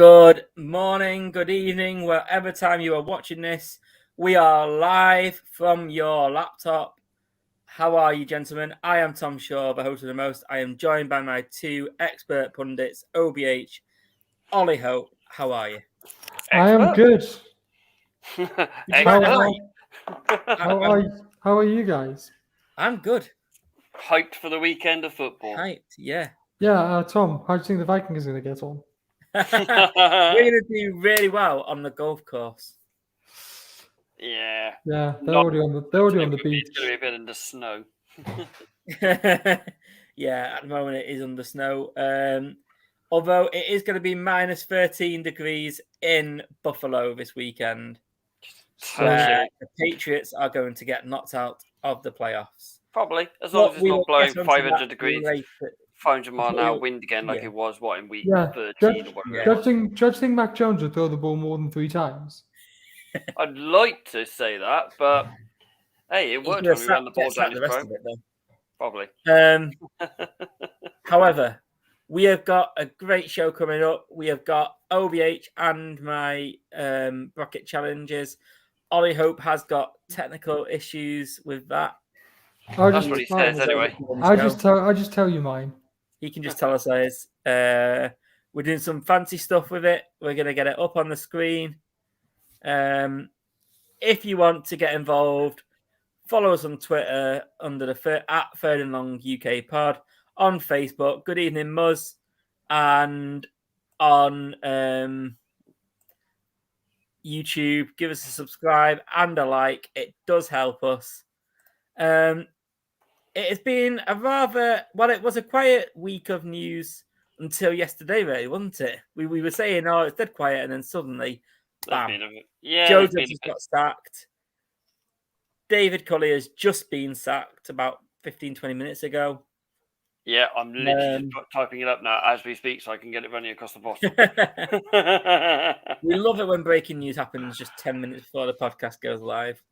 Good morning, good evening, whatever time you are watching this. We are live from your laptop. How are you, gentlemen? I am Tom Shaw, the host of The Most. I am joined by my two expert pundits, OBH, Ollie Hope. How are you? I am good. How are you guys? I'm good. Hyped for the weekend of football. Hyped, yeah. Yeah, Tom, how do you think the Vikings are going to get on? We're going to do really well on the golf course. Yeah. Yeah, they're already on the beach. It's going to be a bit in the snow. Yeah, at the moment it is under snow. Although it is going to be minus 13 degrees in Buffalo this weekend. Where the Patriots are going to get knocked out of the playoffs. Probably, as long as it's not blowing 500 degrees, later. 500 mile an hour wind again, like it was, in week 13 or whatever. Do you think Mac Jones would throw the ball more than 3 times? I'd like to say that, but hey, it worked when we ran the ball down his throat. Probably. However, we have got a great show coming up. We have got OBH and my bracket challenges. Ollie Hope has got technical issues with that. That's what he says anyway. I just tell you mine. He can just tell us his. We're doing some fancy stuff with it. We're going to get it up on the screen. If you want to get involved, follow us on Twitter under the at Third and Long UK Pod, on Facebook, Good Evening Muzz, and on YouTube. Give us a subscribe and a like. It does help us. It has been it was a quiet week of news until yesterday, really, wasn't it? We were saying, oh, it's dead quiet, and then suddenly, bam, Joe Judge got sacked. David Culley has just been sacked about 15-20 minutes ago. Yeah, I'm literally typing it up now as we speak so I can get it running across the bottom. We love it when breaking news happens just 10 minutes before the podcast goes live.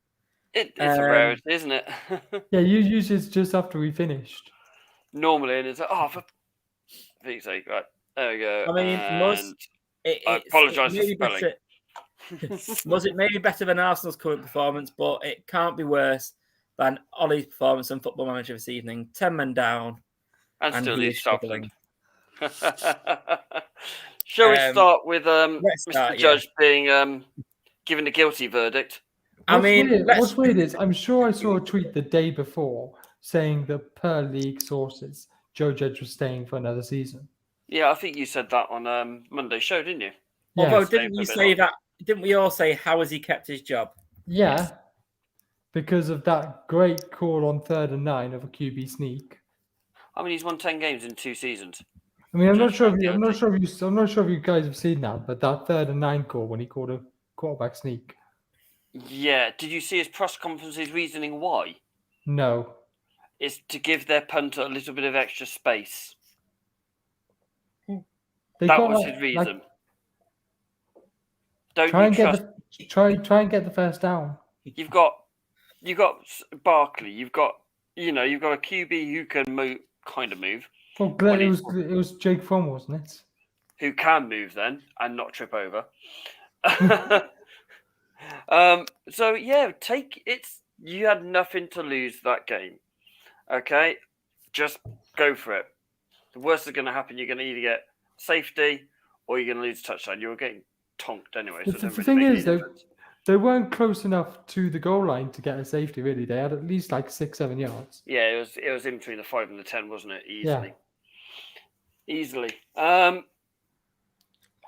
It's a rarity, isn't it? Yeah, usually it's just after we finished. Normally, and it's like, for Pete's sake, right, there we go. I mean, I apologise for spelling. It may be better than Arsenal's current performance, but it can't be worse than Ollie's performance on Football Manager this evening. 10 men down. And still he's struggling. Shall we start with Mr. Judge being given a guilty verdict? What's weird is I'm sure I saw a tweet the day before saying that per league sources, Joe Judge was staying for another season. Yeah, I think you said that on Monday's show, didn't you? Yeah. Although, didn't you say that? Didn't we all say, how has he kept his job? Yeah, because of that great call on 3rd and 9 of a QB sneak. I mean, he's won 10 games in 2 seasons. I mean, I'm not sure if you guys have seen that, but that 3rd and 9 call when he called a quarterback sneak. Yeah, did you see his press conference's reasoning why? No. It's to give their punter a little bit of extra space. That was his reason. Try and get the first down. You've got Barkley. You've got a QB who can move. Well, it was Jake Fromm, wasn't it? Who can move then and not trip over. So yeah, you had nothing to lose that game. Okay, just go for it. The worst that's going to happen, you're going to either get safety or you're going to lose a touchdown. You're getting tonked anyway. So the thing is, they weren't close enough to the goal line to get a safety, really. They had at least like 6-7 yards. Yeah, it was in between the 5 and the 10, wasn't it? Easily. I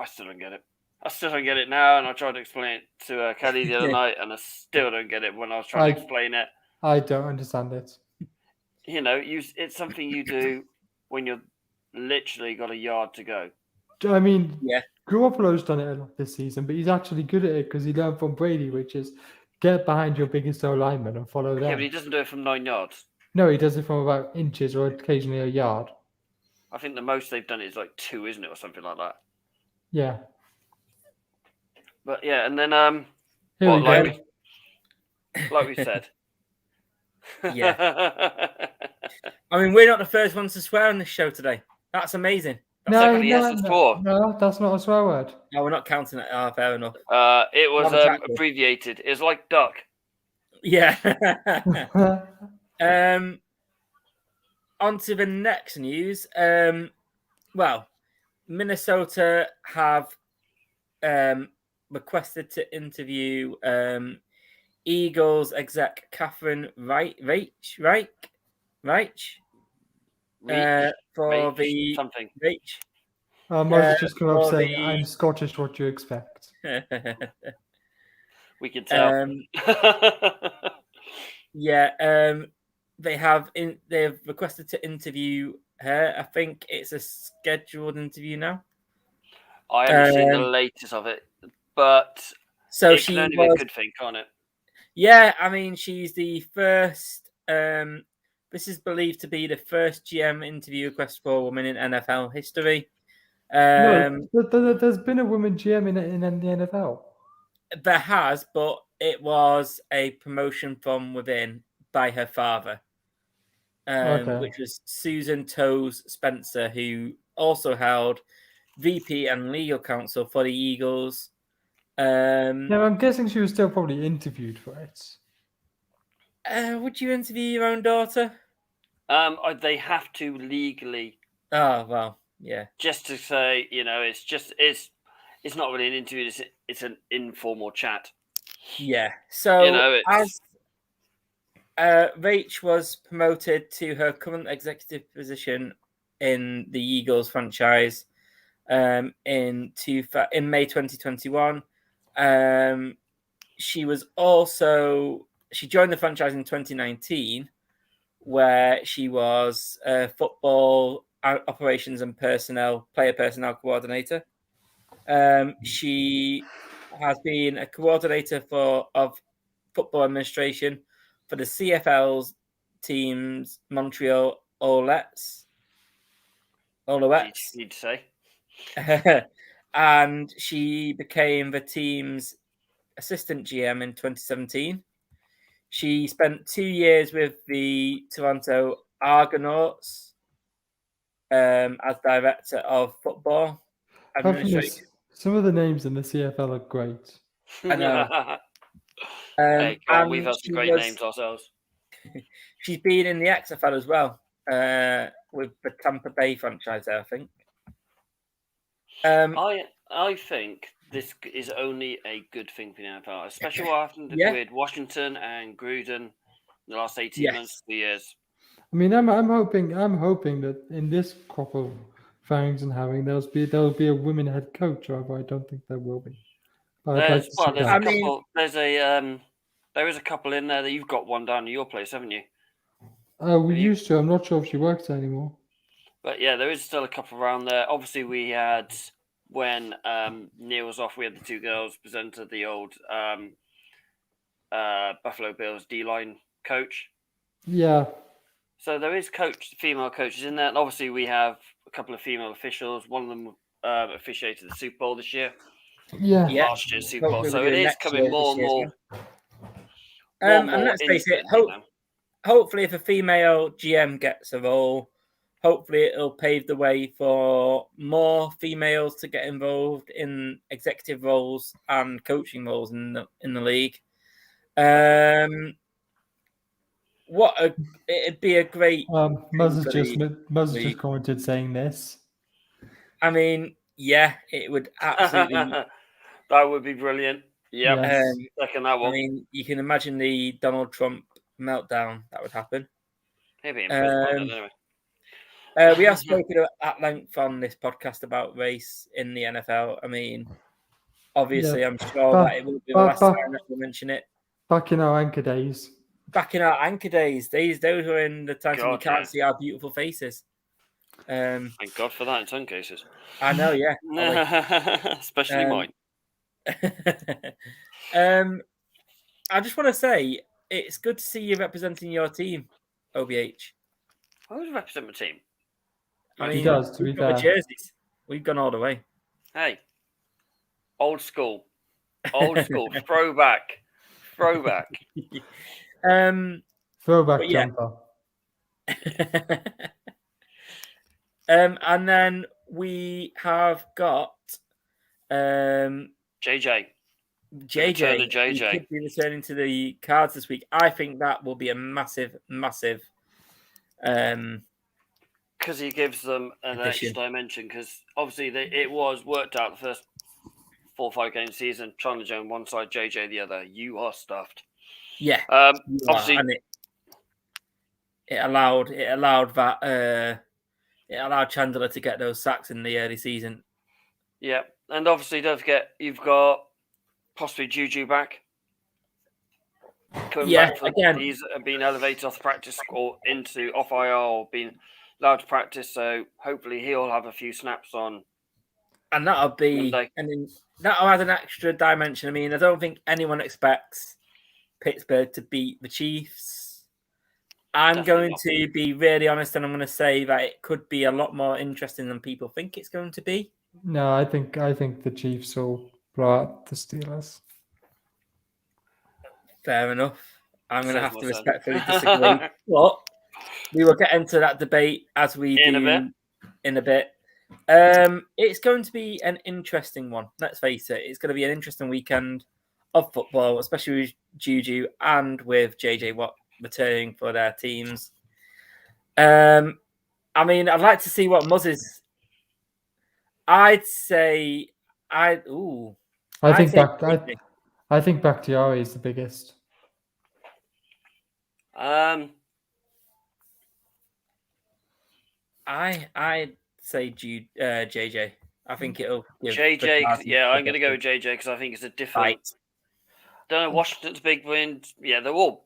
still don't get it. I still don't get it now, and I tried to explain it to Kelly the other night, and I still don't get it when I was trying to explain it. I don't understand it. It's something you do when you're literally got a yard to go. I mean, Garoppolo's done it a lot this season, but he's actually good at it because he learned from Brady, which is get behind your biggest lineman and follow them. Yeah, but he doesn't do it from 9 yards. No, he does it from about inches or occasionally a yard. I think the most they've done is like 2, isn't it, or something like that? Yeah. But yeah, and then like we said. Yeah. I mean, we're not the first ones to swear on this show today. That's amazing. Except for the SS4. No, that's not a swear word. No, we're not counting it. Oh, fair enough. It was Retracted. abbreviated. It's like duck. Yeah. On to the next news. Well, Minnesota have requested to interview Eagles exec Catherine Reich for the something. Reich. Moses just come up for saying, the- "I'm Scottish. What do you expect?" We can tell. They've requested to interview her. I think it's a scheduled interview now. I haven't seen the latest of it, but so it can only be a good thing, can't it? Yeah, I mean, she's the first. This is believed to be the first GM interview request for a woman in NFL history. No, there's been a woman GM in the NFL. There has, but it was a promotion from within by her father, which was Susan Toes Spencer, who also held VP and legal counsel for the Eagles. Yeah, I'm guessing she was still probably interviewed for it. Would you interview your own daughter? They have to legally. Oh well, yeah. Just to say, it's not really an interview. It's an informal chat. Yeah. So as Rach was promoted to her current executive position in the Eagles franchise in May 2021. She joined the franchise in 2019, where she was football operations and player personnel coordinator. She has been a coordinator of football administration for the CFL's teams Montreal Alouettes. Need to say. And she became the team's assistant GM in 2017. She spent 2 years with the Toronto Argonauts as director of football administration. Some of the names in the CFL are great. I know. We've had some great names ourselves. She's been in the XFL as well, with the Tampa Bay franchise there, I think. I think this is only a good thing for the NFL, especially what happened with Washington and Gruden in the last 18 months, 2 years. I mean, I'm hoping that in this crop of firings and having there'll be a women head coach. However, I don't think there will be. There is a couple in there that you've got one down at your place, haven't you? We used to. I'm not sure if she works there anymore. But yeah, there is still a couple around there. Obviously, we had when Neil was off, we had the two girls presented the old Buffalo Bills D-line coach. Yeah. So there is female coaches in there. And obviously, we have a couple of female officials. One of them officiated the Super Bowl this year. Yeah. Last year's Super Bowl. So it is coming more and more. And let's face it, hopefully if a female GM gets a role, hopefully it'll pave the way for more females to get involved in executive roles and coaching roles in the league. It'd be a great. Muzz just commented saying this. I mean, yeah, it would absolutely. That would be brilliant. Yeah, second that one. I mean, you can imagine the Donald Trump meltdown that would happen. Maybe anyway. We have spoken at length on this podcast about race in the NFL. I mean, obviously, I'm sure that it will be the last time that we mention it. Back in our anchor days. Those were in the times when you can't see our beautiful faces. Thank God for that in some cases. I know, yeah. Especially mine. I just want to say it's good to see you representing your team, OBH. I would represent my team. I mean, he does, to be fair. The jerseys. We've gone all the way. Hey, old school, throwback. Throwback jumper. And then we have got JJ. JJ. JJ. He could be returning to the cards this week. I think that will be a massive. Because he gives them an extra dimension. Because obviously it was worked out the first 4 or 5 game season. Chandler on one side, JJ the other. You are stuffed. Yeah. Obviously, and it allowed that. It allowed Chandler to get those sacks in the early season. Yeah, and obviously don't forget you've got possibly Juju back. Coming back again. He's been elevated off the practice or off IR or been allowed to practice, so hopefully he'll have a few snaps on. And that'll be Monday. and that'll add an extra dimension. I mean, I don't think anyone expects Pittsburgh to beat the Chiefs. I'm Definitely going to be really honest, and I'm going to say that it could be a lot more interesting than people think it's going to be. No, I think the Chiefs will blow out the Steelers. Fair enough. I'm going to have to respectfully disagree, but we will get into that debate as we do in a bit. It's going to be an interesting one. Let's face it. It's going to be an interesting weekend of football, especially with Juju and with JJ Watt returning for their teams. I mean, I'd like to see what Muzz's. I think Bakhtiari is the biggest. I'd say JJ. I think it'll give JJ. Yeah, I'm going to go with JJ because I think it's a different. Right. Don't know. Washington's big win. Yeah, they're all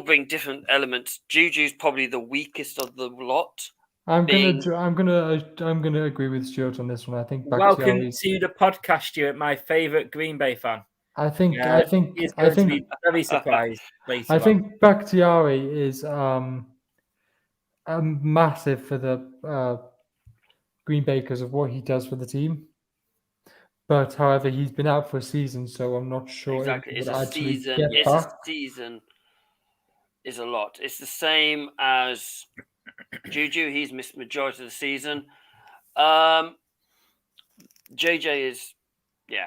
bring different elements. Juju's probably the weakest of the lot. I'm gonna agree with Stuart on this one. I think welcome to the podcast, Stuart, my favourite Green Bay fan. I think he's going to be very surprised. I think Bakhtiari is massive for the Green Bay because of what he does for the team. But however, he's been out for a season, so I'm not sure. Exactly, it's a season. A season is a lot. It's the same as Juju. He's missed majority of the season. JJ is, yeah.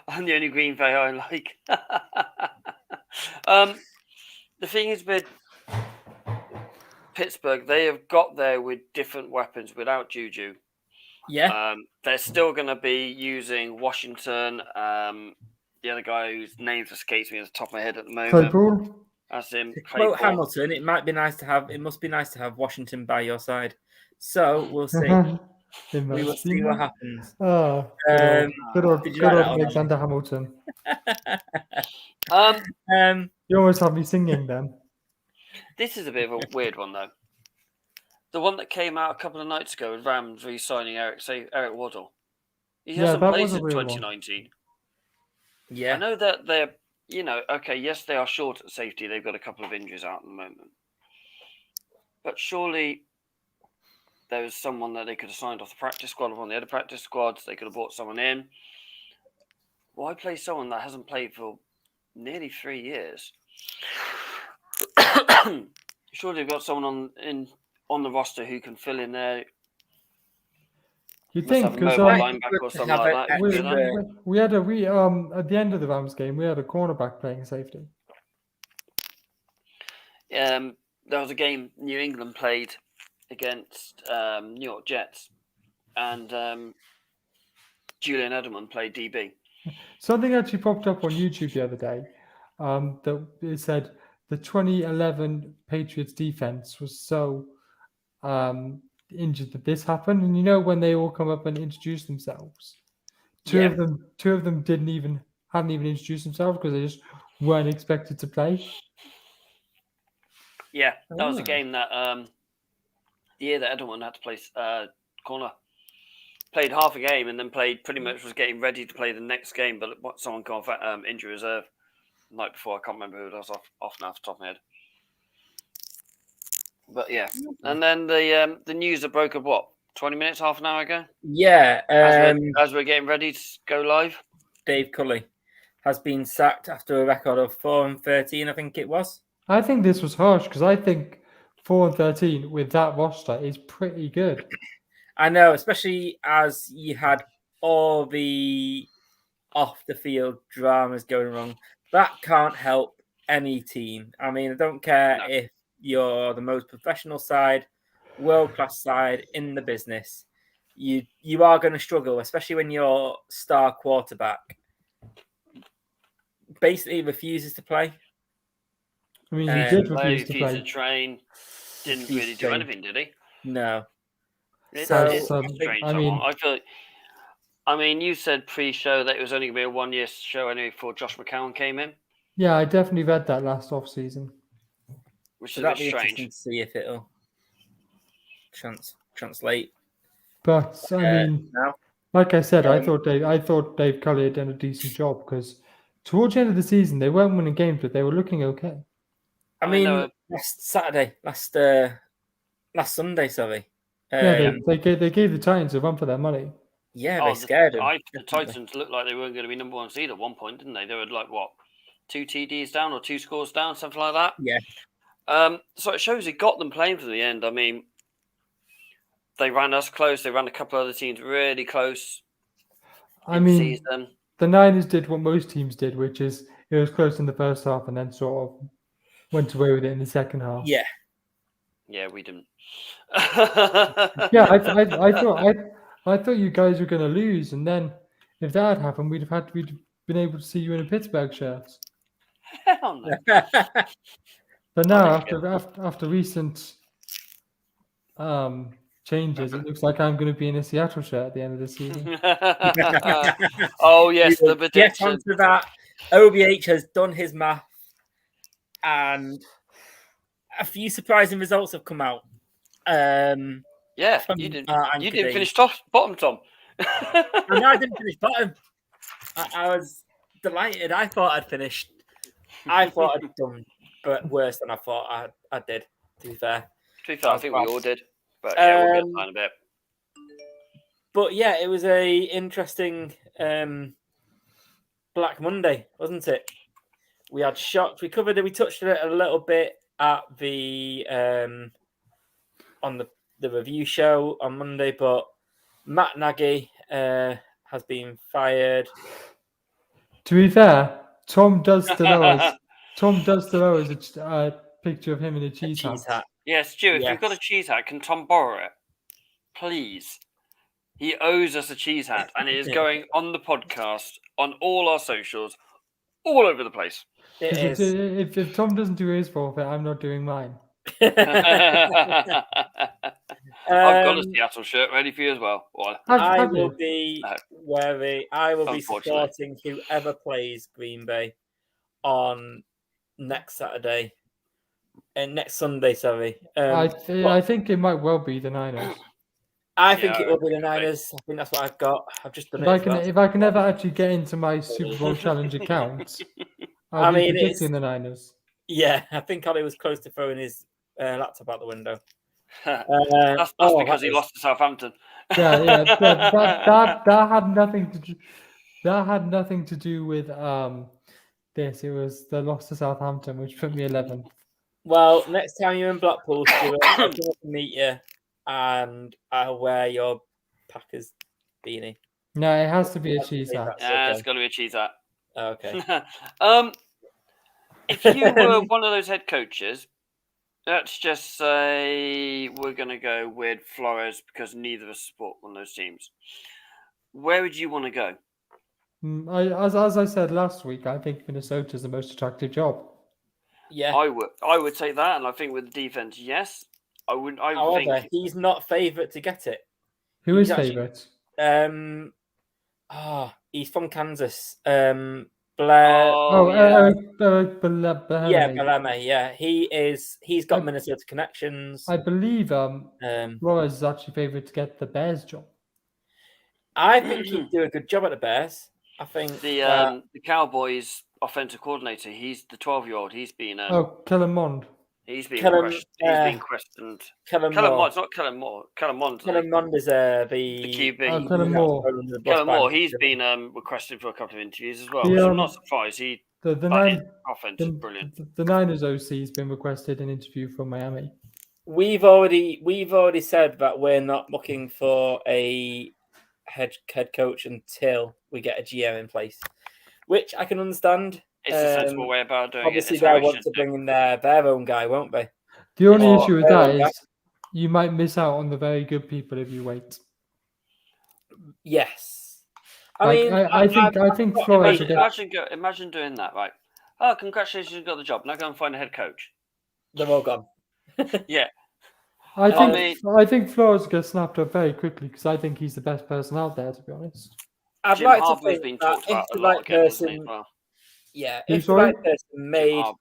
I'm the only Green Bay I like. The thing is with Pittsburgh, they have got there with different weapons without Juju. Yeah. They're still going to be using Washington. The other guy whose name escapes me at the top of my head at the moment. That's him. Well, Hamilton. It must be nice to have Washington by your side. So we'll see. We will see what happens. Oh, good old Alexander Hamilton. You always have me singing then. This is a bit of a weird one though. The one that came out a couple of nights ago with Rams re-signing Eric Waddle. He hasn't played since 2019. One. Yeah. I know that they're, yes, they are short at safety. They've got a couple of injuries out at the moment. But surely there was someone that they could have signed off the practice squad or on the other practice squads. They could have brought someone in. Why play someone that hasn't played for nearly 3 years? Surely they've got someone on the roster who can fill in there. You think because linebacker or something like that. We had at the end of the Rams game, we had a cornerback playing safety. There was a game New England played against New York Jets, and Julian Edelman played DB. Something actually popped up on YouTube the other day that it said the 2011 Patriots defense was so injured that this happened. And when they all come up and introduce themselves, two of them hadn't even introduced themselves because they just weren't expected to play. Yeah, that was a game that the year that Edelman had to play corner. Played half a game and then was getting ready to play the next game, but someone called injury reserve the night before. I can't remember who it was off now off the top of my head. But yeah, and then the news that broke up 20 minutes, half an hour ago. Yeah, as we're getting ready to go live, Dave Culley has been sacked after a record of 4-13. I think it was. I think this was harsh because I think 4-13 with that roster is pretty good. I know, especially as you had all the off the field dramas going wrong. That can't help any team. I mean, I don't care if you're the most professional side, world class side in the business. You are going to struggle, especially when your star quarterback basically refuses to play. I mean, he did refuse to to play. train. Didn't really do anything, did he? No. It's So, a strange I mean, I feel. I mean, you said pre-show that it was only going to be a one-year show anyway before Josh McCown came in. Yeah, I definitely read that last off season. Which so is a that'll bit be strange. interesting to see if it'll translate. But I mean, now. like I said, I thought Dave Cully had done a decent job because towards the end of the season they weren't winning games, but they were looking okay. I mean, last Sunday, sorry. Yeah, they gave the Titans a run for their money. Yeah, they scared him. The Titans looked like they weren't going to be number one seed at one point, didn't they? They were like, what, 2 TDs down or 2 scores down, something like that? Yeah. So it shows he got them playing from the end. I mean, they ran us close. They ran a couple other teams really close. I mean, the Niners did what most teams did, which is it was close in the first half and then sort of went away with it in the second half. Yeah. Yeah, we didn't. Yeah, I thought you guys were going to lose, and then if that had happened, we'd been able to see you in a Pittsburgh shirt. Hell no. But now, after recent changes, it looks like I'm going to be in a Seattle shirt at the end of the season. Oh yes, the prediction. Get onto that. OBH has done his math, and a few surprising results have come out. Yeah, you didn't finish bottom, Tom. No, I didn't finish bottom. I was delighted. I thought I'd finished. I thought I'd done, but worse than I thought I did. To be fair, I think we all did. But yeah, we'll get to that in a bit. But yeah, it was a interesting Black Monday, wasn't it? We had shocks. We touched on it a little bit at the on the review show on Monday, but Matt Nagy has been fired. To be fair, Tom does still owe us a picture of him in a cheese hat. Yeah, Stu, if you've got a cheese hat, can Tom borrow it? Please. He owes us a cheese hat, and it is going on the podcast, on all our socials, all over the place. If Tom doesn't do his forfeit, I'm not doing mine. I've got a Seattle shirt ready for you as well. I will be supporting whoever plays Green Bay on next Saturday and next Sunday. Sorry, I think it might well be the Niners. I think it will be the Niners. I think that's what I've got. I've just done it. If I can ever actually get into my Super Bowl challenge account, I'll be predicting the Niners. Yeah, I think Ollie was close to throwing his laptop out the window. That's because he lost to Southampton. Yeah. That had nothing to do. That had nothing to do with this. It was the loss to Southampton, which put me 11th. Well, next time you're in Blackpool, Stuart, I'll come up and meet you, and I'll wear your Packers beanie. No, it has to be a cheese hat. Yeah, it's got to be a cheese hat. Okay. If you were one of those head coaches, let's just say we're going to go with Flores because neither of us support one of those teams. Where would you want to go? As I said last week, I think Minnesota's the most attractive job. Yeah, I would say that, and I think with the defense, yes, I would. However, he's not favourite to get it. Who is favourite? He's from Kansas. Blair. Bellamy. Yeah, he's got Minnesota connections. I believe Flores is actually favourite to get the Bears job. I think he'd do a good job at the Bears. I think the Cowboys offensive coordinator, he's the 12-year-old. He's been Kellen Mond. He's been questioned. Kellen Moore. It's not Kellen Moore. Kellen Mond. Kellen Mond is the QB. Kellen Moore. Kellen Moore. He's been requested for a couple of interviews as well. So I'm not surprised. The offense is brilliant. The Niners OC has been requested an interview from Miami. we've already said that we're not looking for a head coach until we get a GM in place, which I can understand. It's a sensible way about doing it. Obviously, It's how they'll it want should to do. bring in their own guy, won't they? The only Or issue with their that own guy. is you might miss out on the very good people if you wait. Yes. I Like, mean, I think Flores will get. Imagine doing that, right? Oh, congratulations, you got the job. Now go and find a head coach. they're all gone. Yeah. I think Flores gets snapped up very quickly because I think he's the best person out there, to be honest. I'd Jim like to Harbour's think been that talked about if a the lot right again, hasn't he, person, as well? yeah, Who, if the right sorry? person Jim made. Harbour.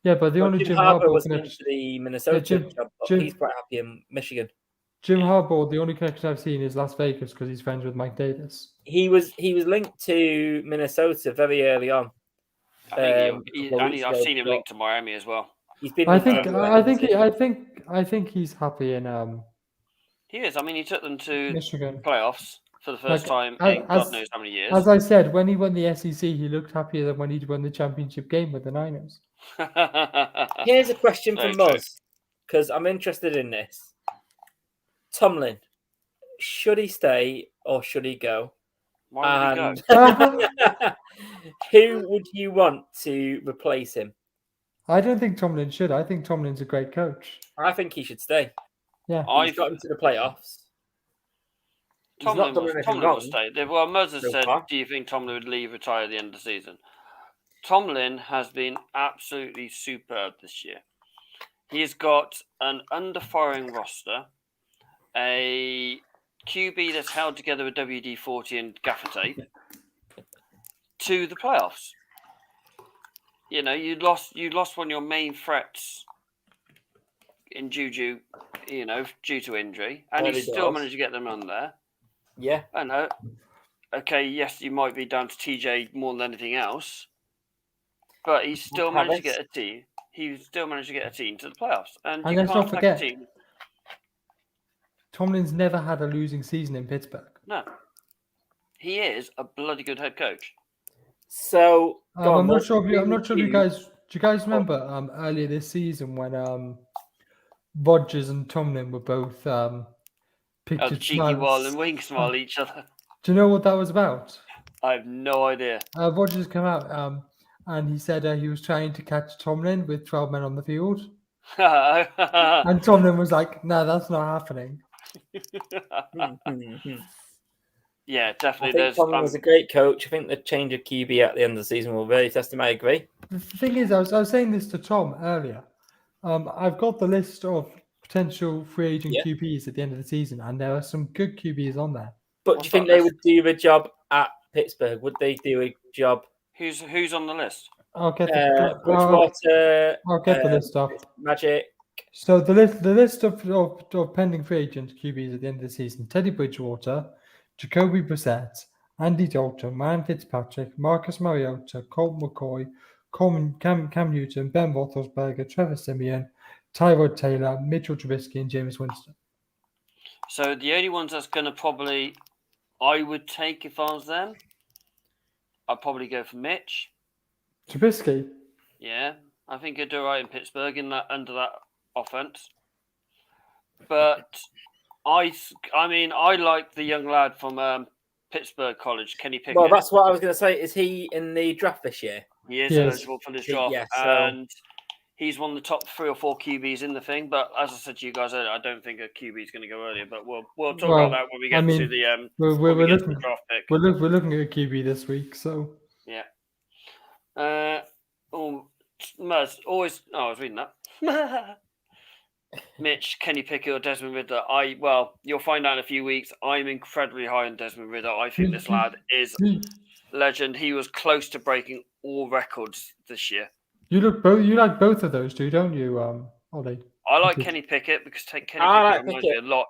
Yeah, but the Well, only Jim Jim Harbour Harbaugh was connection. into the Minnesota Jim- job, but Jim- he's quite happy in Michigan. Jim Harbaugh, the only connection I've seen is Las Vegas because he's friends with Mike Davis. He was linked to Minnesota very early on. I a couple of weeks I've ago, seen him but linked to Miami as well. He's been. I linked think everywhere I in the think he, season. I think he's happy in He is. I mean, he took them to Michigan. playoffs for the first time as- in God knows how many years. As I said, when he won the SEC, he looked happier than when he'd won the championship game with the Niners. Here's a question Very from true. Muzz, because I'm interested in this. Tomlin, should he stay or should he go? Why would he And who would you want to replace him? I don't think Tomlin should. I think Tomlin's a great coach. I think he should stay. Yeah. He's got into the playoffs. He's not done anything Tomlin wrong. will stay. Well, Moses so said, far. do you think Tomlin would leave, retire at the end of the season? Tomlin has been absolutely superb this year. He's got an under-firing roster, a QB that's held together with WD-40 and gaffer tape to the playoffs. You know, you lost one of your main threats in Juju, you know, due to injury, and you still managed to get them on there. Yeah. I know. Okay, yes, you might be down to TJ more than anything else, but he still managed to get a team. He still managed to get a team to the playoffs, and you let's can't not forget, a team. Tomlin's never had a losing season in Pittsburgh. No, he is a bloody good head coach. So I'm not sure if you guys. Do you guys remember earlier this season when Rodgers and Tomlin were both pictured cheeky wall and wink smile each other? Do you know what that was about? I have no idea. Rodgers came out and he said he was trying to catch Tomlin with 12 men on the field. And Tomlin was like, "No, that's not happening." Yeah, definitely. I think Tomlin was a great coach. I think the change of QB at the end of the season will really test him. I agree. The thing is, I was saying this to Tom earlier. I've got the list of potential free agent QBs at the end of the season, and there are some good QBs on there. But do you think they would do the job at Pittsburgh? Would they do a job? Who's on the list? I'll get Bridgewater. I'll get the list up. Magic. So the list of pending free agent QBs at the end of the season: Teddy Bridgewater, Jacoby Brissett, Andy Dalton, Ryan Fitzpatrick, Marcus Mariota, Colt McCoy, Cam Newton, Ben Roethlisberger, Trevor Siemian, Tyrod Taylor, Mitchell Trubisky, and Jameis Winston. So the only ones that's going to probably I would take if I was them, I'd probably go for Mitch. Trubisky? Yeah, I think he'd do right in Pittsburgh under that offense. But I like the young lad from Pittsburgh College, Kenny Pickett. Well, that's what I was going to say. Is he in the draft this year? He is eligible for this draft, so... and he's one of the top 3 or 4 QBs in the thing. But as I said to you guys earlier, I don't think a QB is going to go earlier. But we'll talk about that when we get to the the draft pick. We're looking at a QB this week, so yeah. Muzz, always. Oh, I was reading that. Mitch, Kenny Pickett, or Desmond Ridder. You'll find out in a few weeks. I'm incredibly high on Desmond Ridder. I think this lad is legend. He was close to breaking all records this year. You like both of those two, don't you, Ollie? I like Kenny Pickett because Kenny Pickett reminds me a lot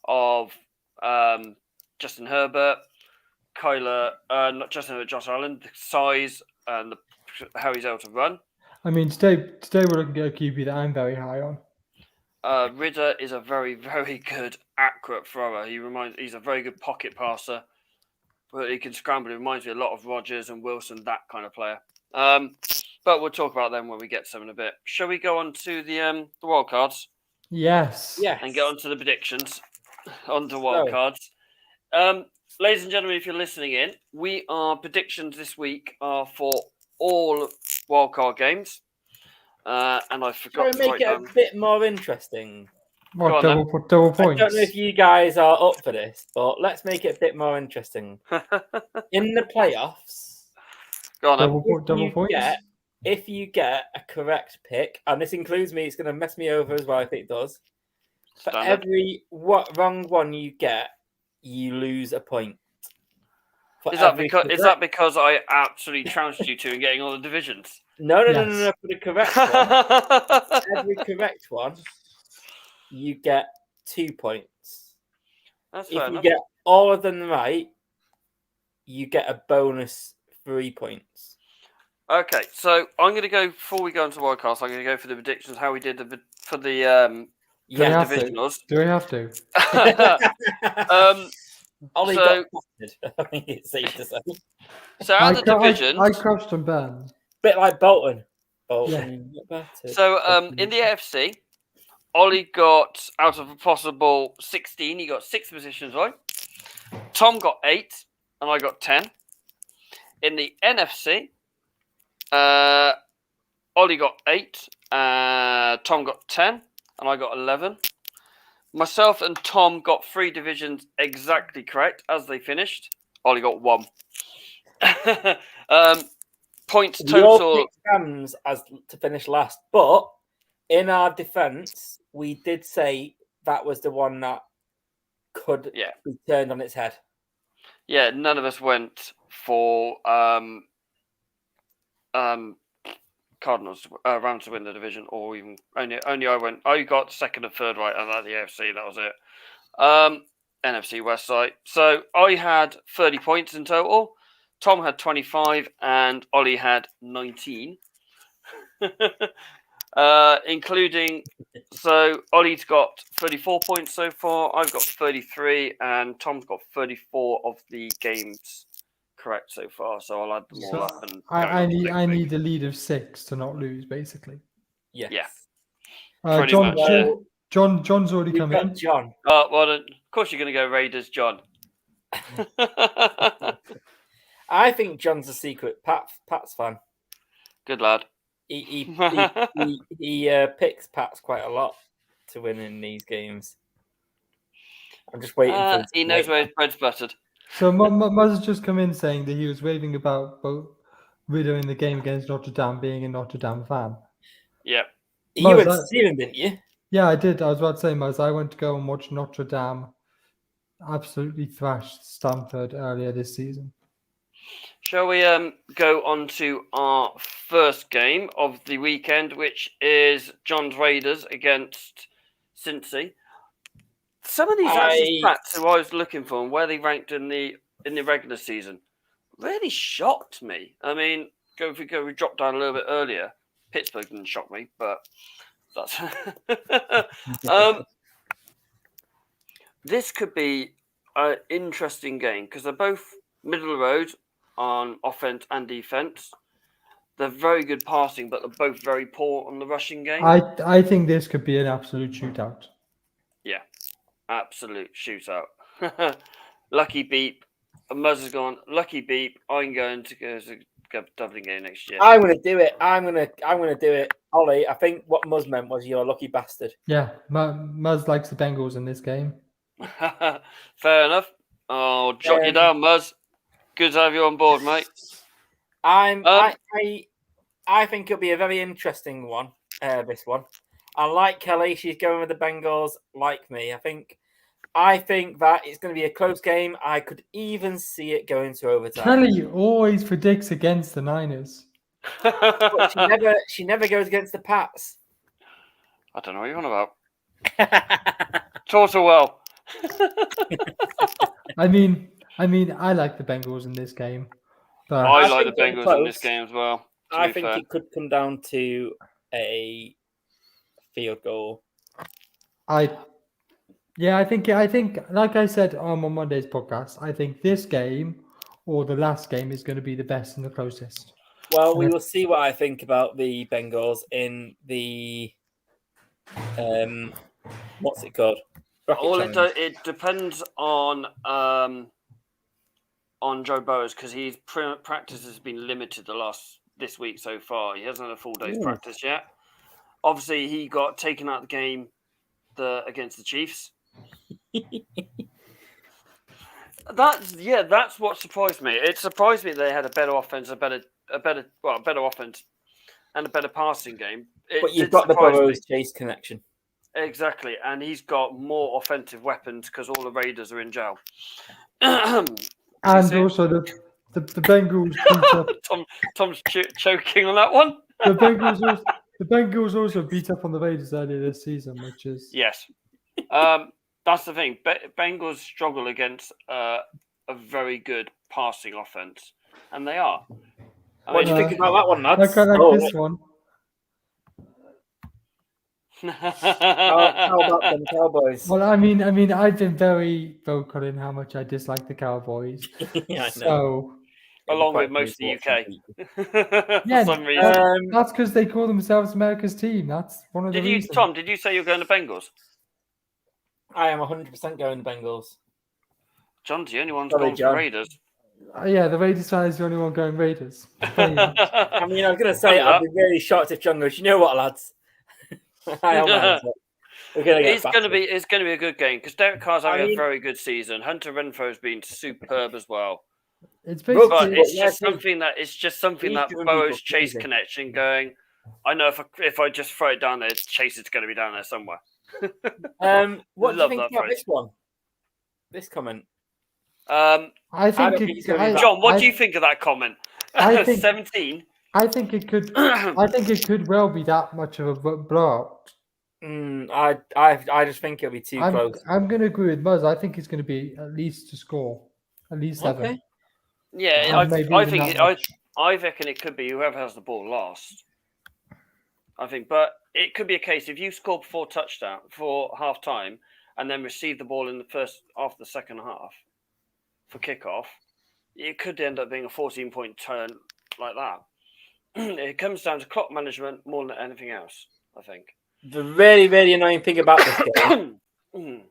of Justin Herbert, not Justin Herbert, Josh Allen. The size and how he's able to run. I mean, today we're looking at a QB that I'm very high on. Ridder is a very, very good, accurate thrower. He's a very good pocket passer, but he can scramble. It reminds me a lot of Rodgers and Wilson, that kind of player. But we'll talk about them when we get to them in a bit. Shall we go on to the wild cards? Yes. Yes. and get on to the predictions on the So- wildcards. Ladies and gentlemen, if you're listening in, our predictions this week are for all wildcard games. And I Shall forgot we to make write it down. a bit more interesting? Go What, on, double I points? don't know if you guys are up for this, but let's make it a bit more interesting. In the playoffs, Go on, then. Double points? if you get a correct pick, and this includes me, it's going to mess me over as well if it does. For Standard. every wrong one you get, you lose a point. For Is that every because I absolutely trounced you two in getting all the divisions? No. Yes. For the correct one, every correct one, you get 2 points. That's If fair you enough. get all of them right, you get a bonus 3 points. Okay, so I'm going to go before we go into wildcards. I'm going to go for the predictions how we did for the Do we have to? divisionals. Do we have to? Ollie so- got busted, I think it's safe to say. So out of the divisions, I crushed and burned. Bit like Bolton. Bolton got battered. so in the AFC, Ollie got out of a possible 16, he got 6 positions right. Tom got 8, and I got 10. In the NFC, Ollie got 8, Tom got 10, and I got 11. Myself and Tom got 3 divisions exactly correct as they finished. Ollie got 1. Points Your total. pick stands as to finish last, but in our defence, we did say that was the one that could be turned on its head. Yeah, none of us went for Cardinals Rams to win the division, or even only I went. I got second and third right, and at the AFC, that was it. NFC West side. So I had 30 points in total. Tom had 25, and Ollie had 19. Including, so Ollie's got 34 points so far. I've got 33, and Tom's got 34 of the games correct so far. So I'll add them all up. And I need a lead of 6 to not lose, basically. Yes. Yeah. Pretty much. John's already We've come got in. John. Well, of course you're going to go Raiders, John. I think John's a secret Pats fan. Good lad. He picks Pats quite a lot to win in these games. I'm just waiting for him. He knows where his bread's buttered. So Muzz has just come in saying that he was raving about both Riddle in the game against Notre Dame being a Notre Dame fan. Yep. You went to see him, didn't you? Yeah, I did. I was about to say, Muzz, I went to go and watch Notre Dame absolutely thrashed Stanford earlier this season. Shall we go on to our first game of the weekend, which is John's Raiders against Cincy. Some of these stats who I was looking for and where they ranked in the regular season really shocked me. I mean, we dropped down a little bit earlier. Pittsburgh didn't shock me, but that's this could be an interesting game because they're both middle of the road on offense and defense. They're very good passing, but they're both very poor on the rushing game. I think this could be an absolute shootout. Yeah, absolute shootout. Lucky beep. Muzz has gone. Lucky beep. I'm going to go to Dublin game next year. I'm going to do it. I'm going to do it. Ollie, I think what Muzz meant was you're a lucky bastard. Yeah, Muzz likes the Bengals in this game. Fair enough. I'll jot you down, Muzz. Good to have you on board, mate. I think it'll be a very interesting one. This one. I like Kelly. She's going with the Bengals. Like me, I think that it's going to be a close game. I could even see it going to overtime. Kelly always predicts against the Niners. But she never goes against the Pats. I don't know what you're on about. Taught her well. I mean, I like the Bengals in this game. But I like the Bengals in this game as well. I think it could come down to a field goal. I think, like I said on Monday's podcast, I think this game or the last game is going to be the best and the closest. Well, we will see what I think about the Bengals in the What's it called? Rocket All Challenge. it depends on Joe Burrows because his practice has been limited this week so far. He hasn't had a full day's practice yet. Obviously, he got taken out of the game against the Chiefs. That's what surprised me. It surprised me they had a better offense, a better offense, and a better passing game. But you've got the Burrows Chase connection. Exactly, and he's got more offensive weapons because all the Raiders are in jail. And also the Bengals beat up. Tom's choking on that one. The Bengals also beat up on the Raiders earlier this season, which is yes. That's the thing. Bengals struggle against a very good passing offense, and they are. What do you think about that one, lads? Like this one. How about them Cowboys? Well, I mean, I've been very vocal in how much I dislike the Cowboys. Yeah, I know. So, along with most of the UK, for some reason. That's because they call themselves America's team. That's one of the reasons. Tom, did you say you're going to Bengals? I am 100% going to Bengals. John's the only one going for Raiders. Yeah, the Raiders fan is the only one going Raiders. I mean, I was going to say, I'd be really shocked if John goes, you know what, lads? It's going to be a good game because Derek Carr's having a very good season. Hunter Renfro's been superb as well. It's just something that Burrows Chase connection going. I know if I just throw it down there, Chase is going to be down there somewhere. What do you think about this one? This comment. I think John, what do you think of that comment? I think 17. I think it could. I think it could well be that much of a blowout. I just think it'll be too close. I'm going to agree with Muzz. I think it's going to be at least to score, at least 7. Okay. Yeah, I reckon it could be whoever has the ball last. I think, but it could be a case if you score before half time and then receive the ball in the first after the second half for kickoff, it could end up being a 14-point turn like that. It comes down to clock management more than anything else, I think. The really, really annoying thing about this game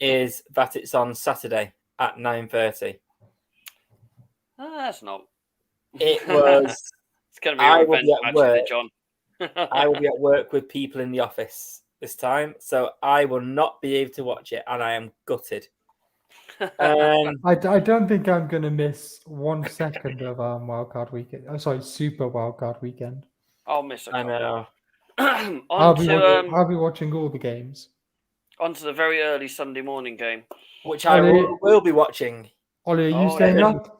is that it's on Saturday at 9:30. That's not. It was. It's going to be a revenge match, John. I will be at work with people in the office this time, so I will not be able to watch it, and I am gutted. I don't think I'm going to miss 1 second of wildcard weekend. I'm sorry, Super Wildcard weekend. I'll miss a couple. I know. I'll be watching all the games. On to the very early Sunday morning game. Which I will be watching. Ollie, are you staying up?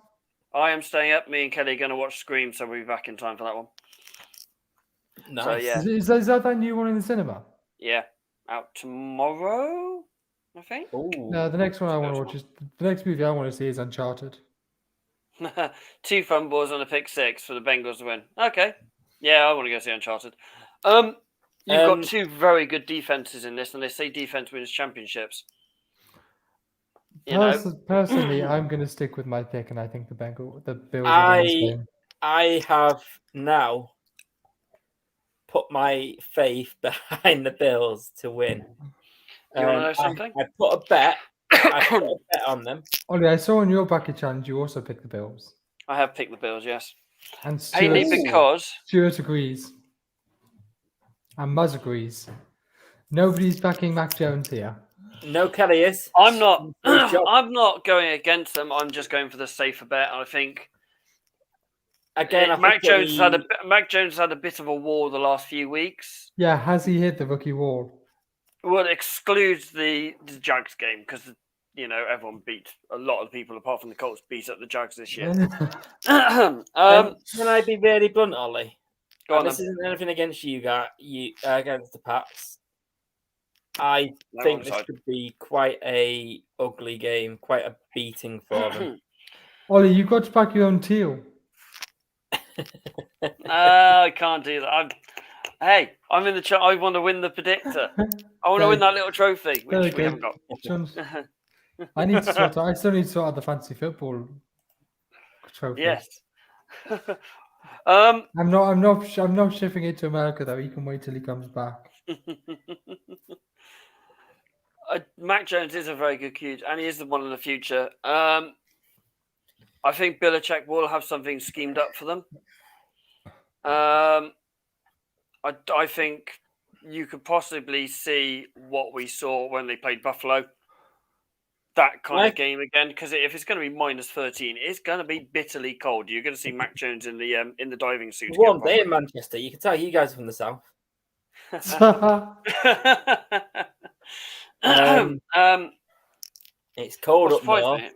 I am staying up. Me and Kelly are going to watch Scream, so we'll be back in time for that one. Nice. So, yeah. Is that new one in the cinema? Yeah. Out tomorrow, I think. Ooh. No, the next one I want to watch is the next movie I want to see is Uncharted. 2 fumbles and a pick 6 for the Bengals to win. Okay. Yeah, I want to go see Uncharted. You've got 2 very good defenses in this, and they say defense wins championships. Personally, I'm going to stick with my pick, and I think the Bills. I have now put my faith behind the Bills to win. You want to know something? I put a bet. On them. Ollie, I saw in your bucket challenge you also picked the Bills. I have picked the Bills, yes. And Stuart agrees. And Muzz agrees. Nobody's backing Mac Jones here. No, Kelly is. I'm not. I'm not going against them. I'm just going for the safer bet. I think. Again, Mac Jones had a bit of a wall the last few weeks. Yeah, has he hit the rookie wall? Well, it excludes the Jags game because everyone beat a lot of people apart from the Colts beat up the Jags this year. Can I be really blunt, Ollie? This isn't anything against you guys. Against the Pats. I think this could be quite a ugly game, quite a beating for them. Ollie, you've got to back your own teal. I can't do that. I'm in the I want to win the predictor. I want to win that little trophy, which we haven't got. I need to sort out. I still need to sort out the fantasy football trophy. Yes. I'm not shipping it to America though. He can wait till he comes back. Mac Jones is a very good QB, and he is the one in the future. I think Belichick will have something schemed up for them. I think you could possibly see what we saw when they played Buffalo. That kind of game again, because if it's going to be -13, it's going to be bitterly cold. You're going to see Mac Jones in the diving suit. Warm day in Manchester. You can tell you guys are from the south. It's cold up north.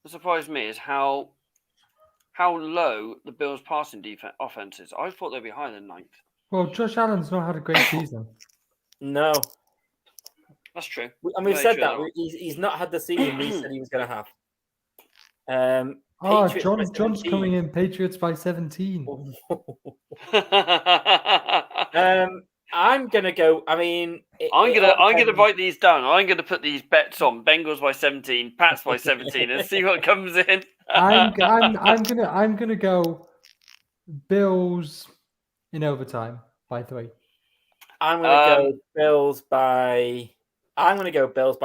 What surprised me is how low the Bills' passing offense is. I thought they'd be higher than 9th. Well, Josh Allen's not had a great season. No. That's true. And we've said that. He's not had the season we said he was going to have. John's coming in Patriots by 17. I'm going to go. I mean, I'm gonna write these down. I'm going to put these bets on Bengals by 17, Pats by 17, and see what comes in. I'm gonna go Bills in overtime by 3. I'm gonna go Bills by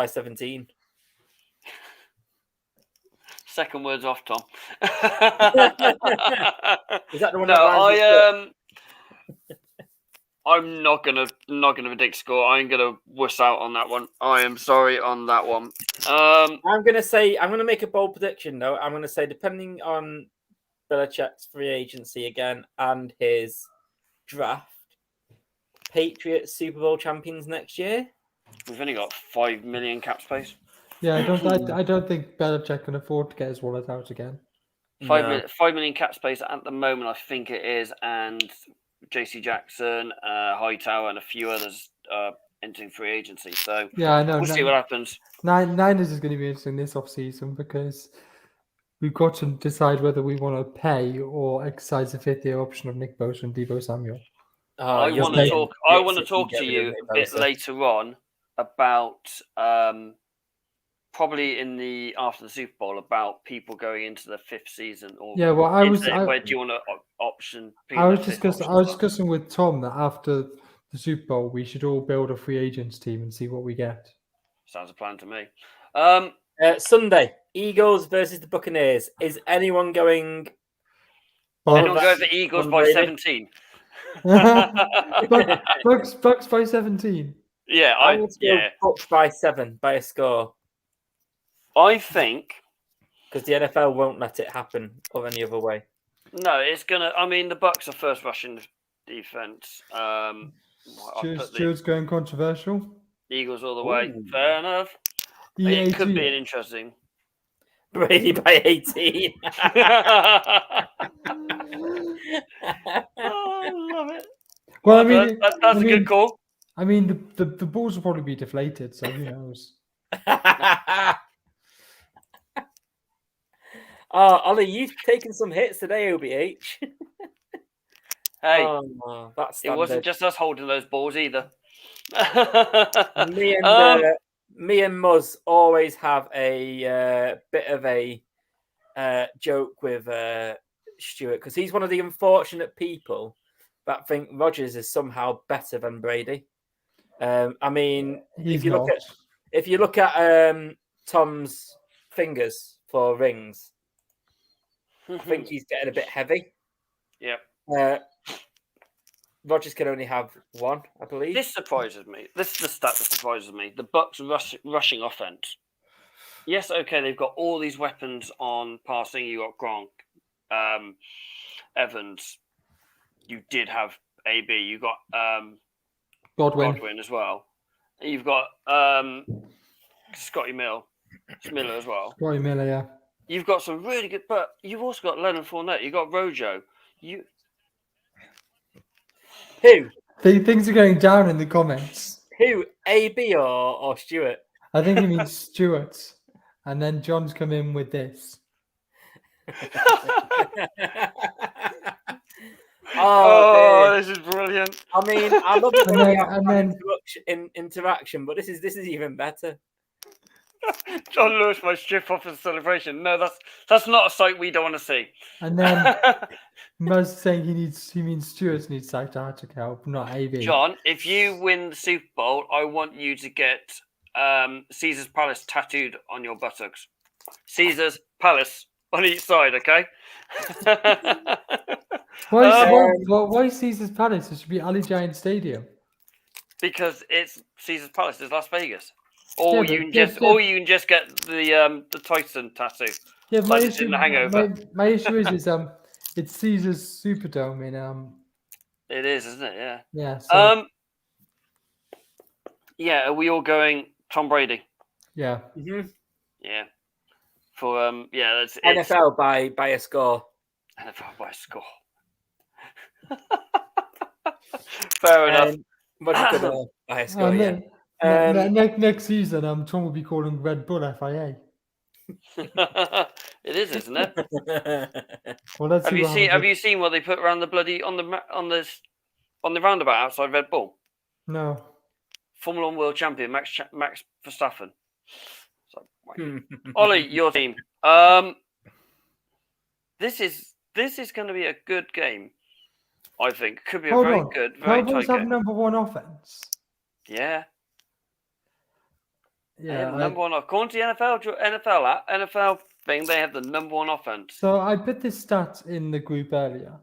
17. Second words off, Tom. Is that the one? No, I'm not gonna predict score. I'm gonna wuss out on that one. I am sorry on that one. I'm gonna make a bold prediction though. I'm gonna say, depending on Belichick's free agency again and his draft, Patriots Super Bowl champions next year. We've only got 5 million cap space. Yeah, I don't think Belichick can afford to get his wallet out again. 5 million cap space at the moment, I think it is, and JC Jackson, Hightower, and a few others entering free agency. So yeah, I know. We'll see what happens. Niners is going to be interesting this offseason because we've got to decide whether we want to pay or exercise the 5th-year option of Nick Bosa and Deebo Samuel. I want to talk to you a bit later on about probably after the Super Bowl about people going into the 5th season. Or yeah, well, where do you want to option? I was discussing with Tom that after the Super Bowl we should all build a free agents team and see what we get. Sounds a plan to me. Sunday, Eagles versus the Buccaneers. Is anyone going? Anyone go for Eagles by 17? Bucks by 17. Yeah, I would go Bucks by 7 by a score. I think because the NFL won't let it happen or any other way. No, it's gonna. I mean, the Bucks are first rushing defense. Stuart's going controversial. Eagles all the way. Fair enough. It could be an interesting. Brady by 18. I love it. Well, I mean, that's a good call. I mean, the balls will probably be deflated, so who knows? Ollie, you've taken some hits today, OBH. Hey, that's it wasn't just us holding those balls either. Me and Muzz always have a bit of a joke with Stuart because he's one of the unfortunate people that think Rodgers is somehow better than Brady. I mean, if you look at Tom's fingers for rings, I think he's getting a bit heavy. Yeah. Rodgers can only have one, I believe. This surprises me. This is the stat that surprises me. The Bucks rushing offense. Yes, okay, they've got all these weapons on passing. You got Gronk, Evans. You did have AB. You got Godwin as well. You've got Scotty Miller as well. Scotty Miller, yeah. You've got some really good, but you've also got Leonard Fournette. You've got Rojo. Who? Things are going down in the comments. Who? AB or Stuart? I think he means Stuart. And then John's come in with this. This is brilliant. I mean, I love the interaction, but this is even better. John Lewis might strip off the celebration. No, that's not a sight we don't want to see. And then Muzz saying he means Stuart needs psychiatric help, not AB. John, if you win the Super Bowl, I want you to get Caesar's Palace tattooed on your buttocks. Caesar's Palace on each side, okay? Why Caesar's Palace? It should be Ali Giant Stadium. Because it's Caesar's Palace, it's Las Vegas. Or Yeah, you can just get the Tyson tattoo. Yeah, Like it's in The Hangover. my issue is it's Caesar's Superdome in It is, isn't it? Yeah. yeah. So yeah, are we all going Tom Brady? yeah. Mhm. Yeah. For it's NFL by a score. NFL by a score. Fair enough. What you could by a score, yeah. Next season, Tom will be calling Red Bull FIA. It is, isn't it? Well, let's Have see you what seen? happens Have you seen what they put around the bloody on the roundabout outside Red Bull? No. Formula One World Champion Max Verstappen. So, Ollie, your team. This is going to be a good game. I think could be a very good, very Cowboys tight have game. number one offense. Yeah. They Yeah. have number one. According to the NFL thing, they have the number one offense. So I put this stat in the group earlier,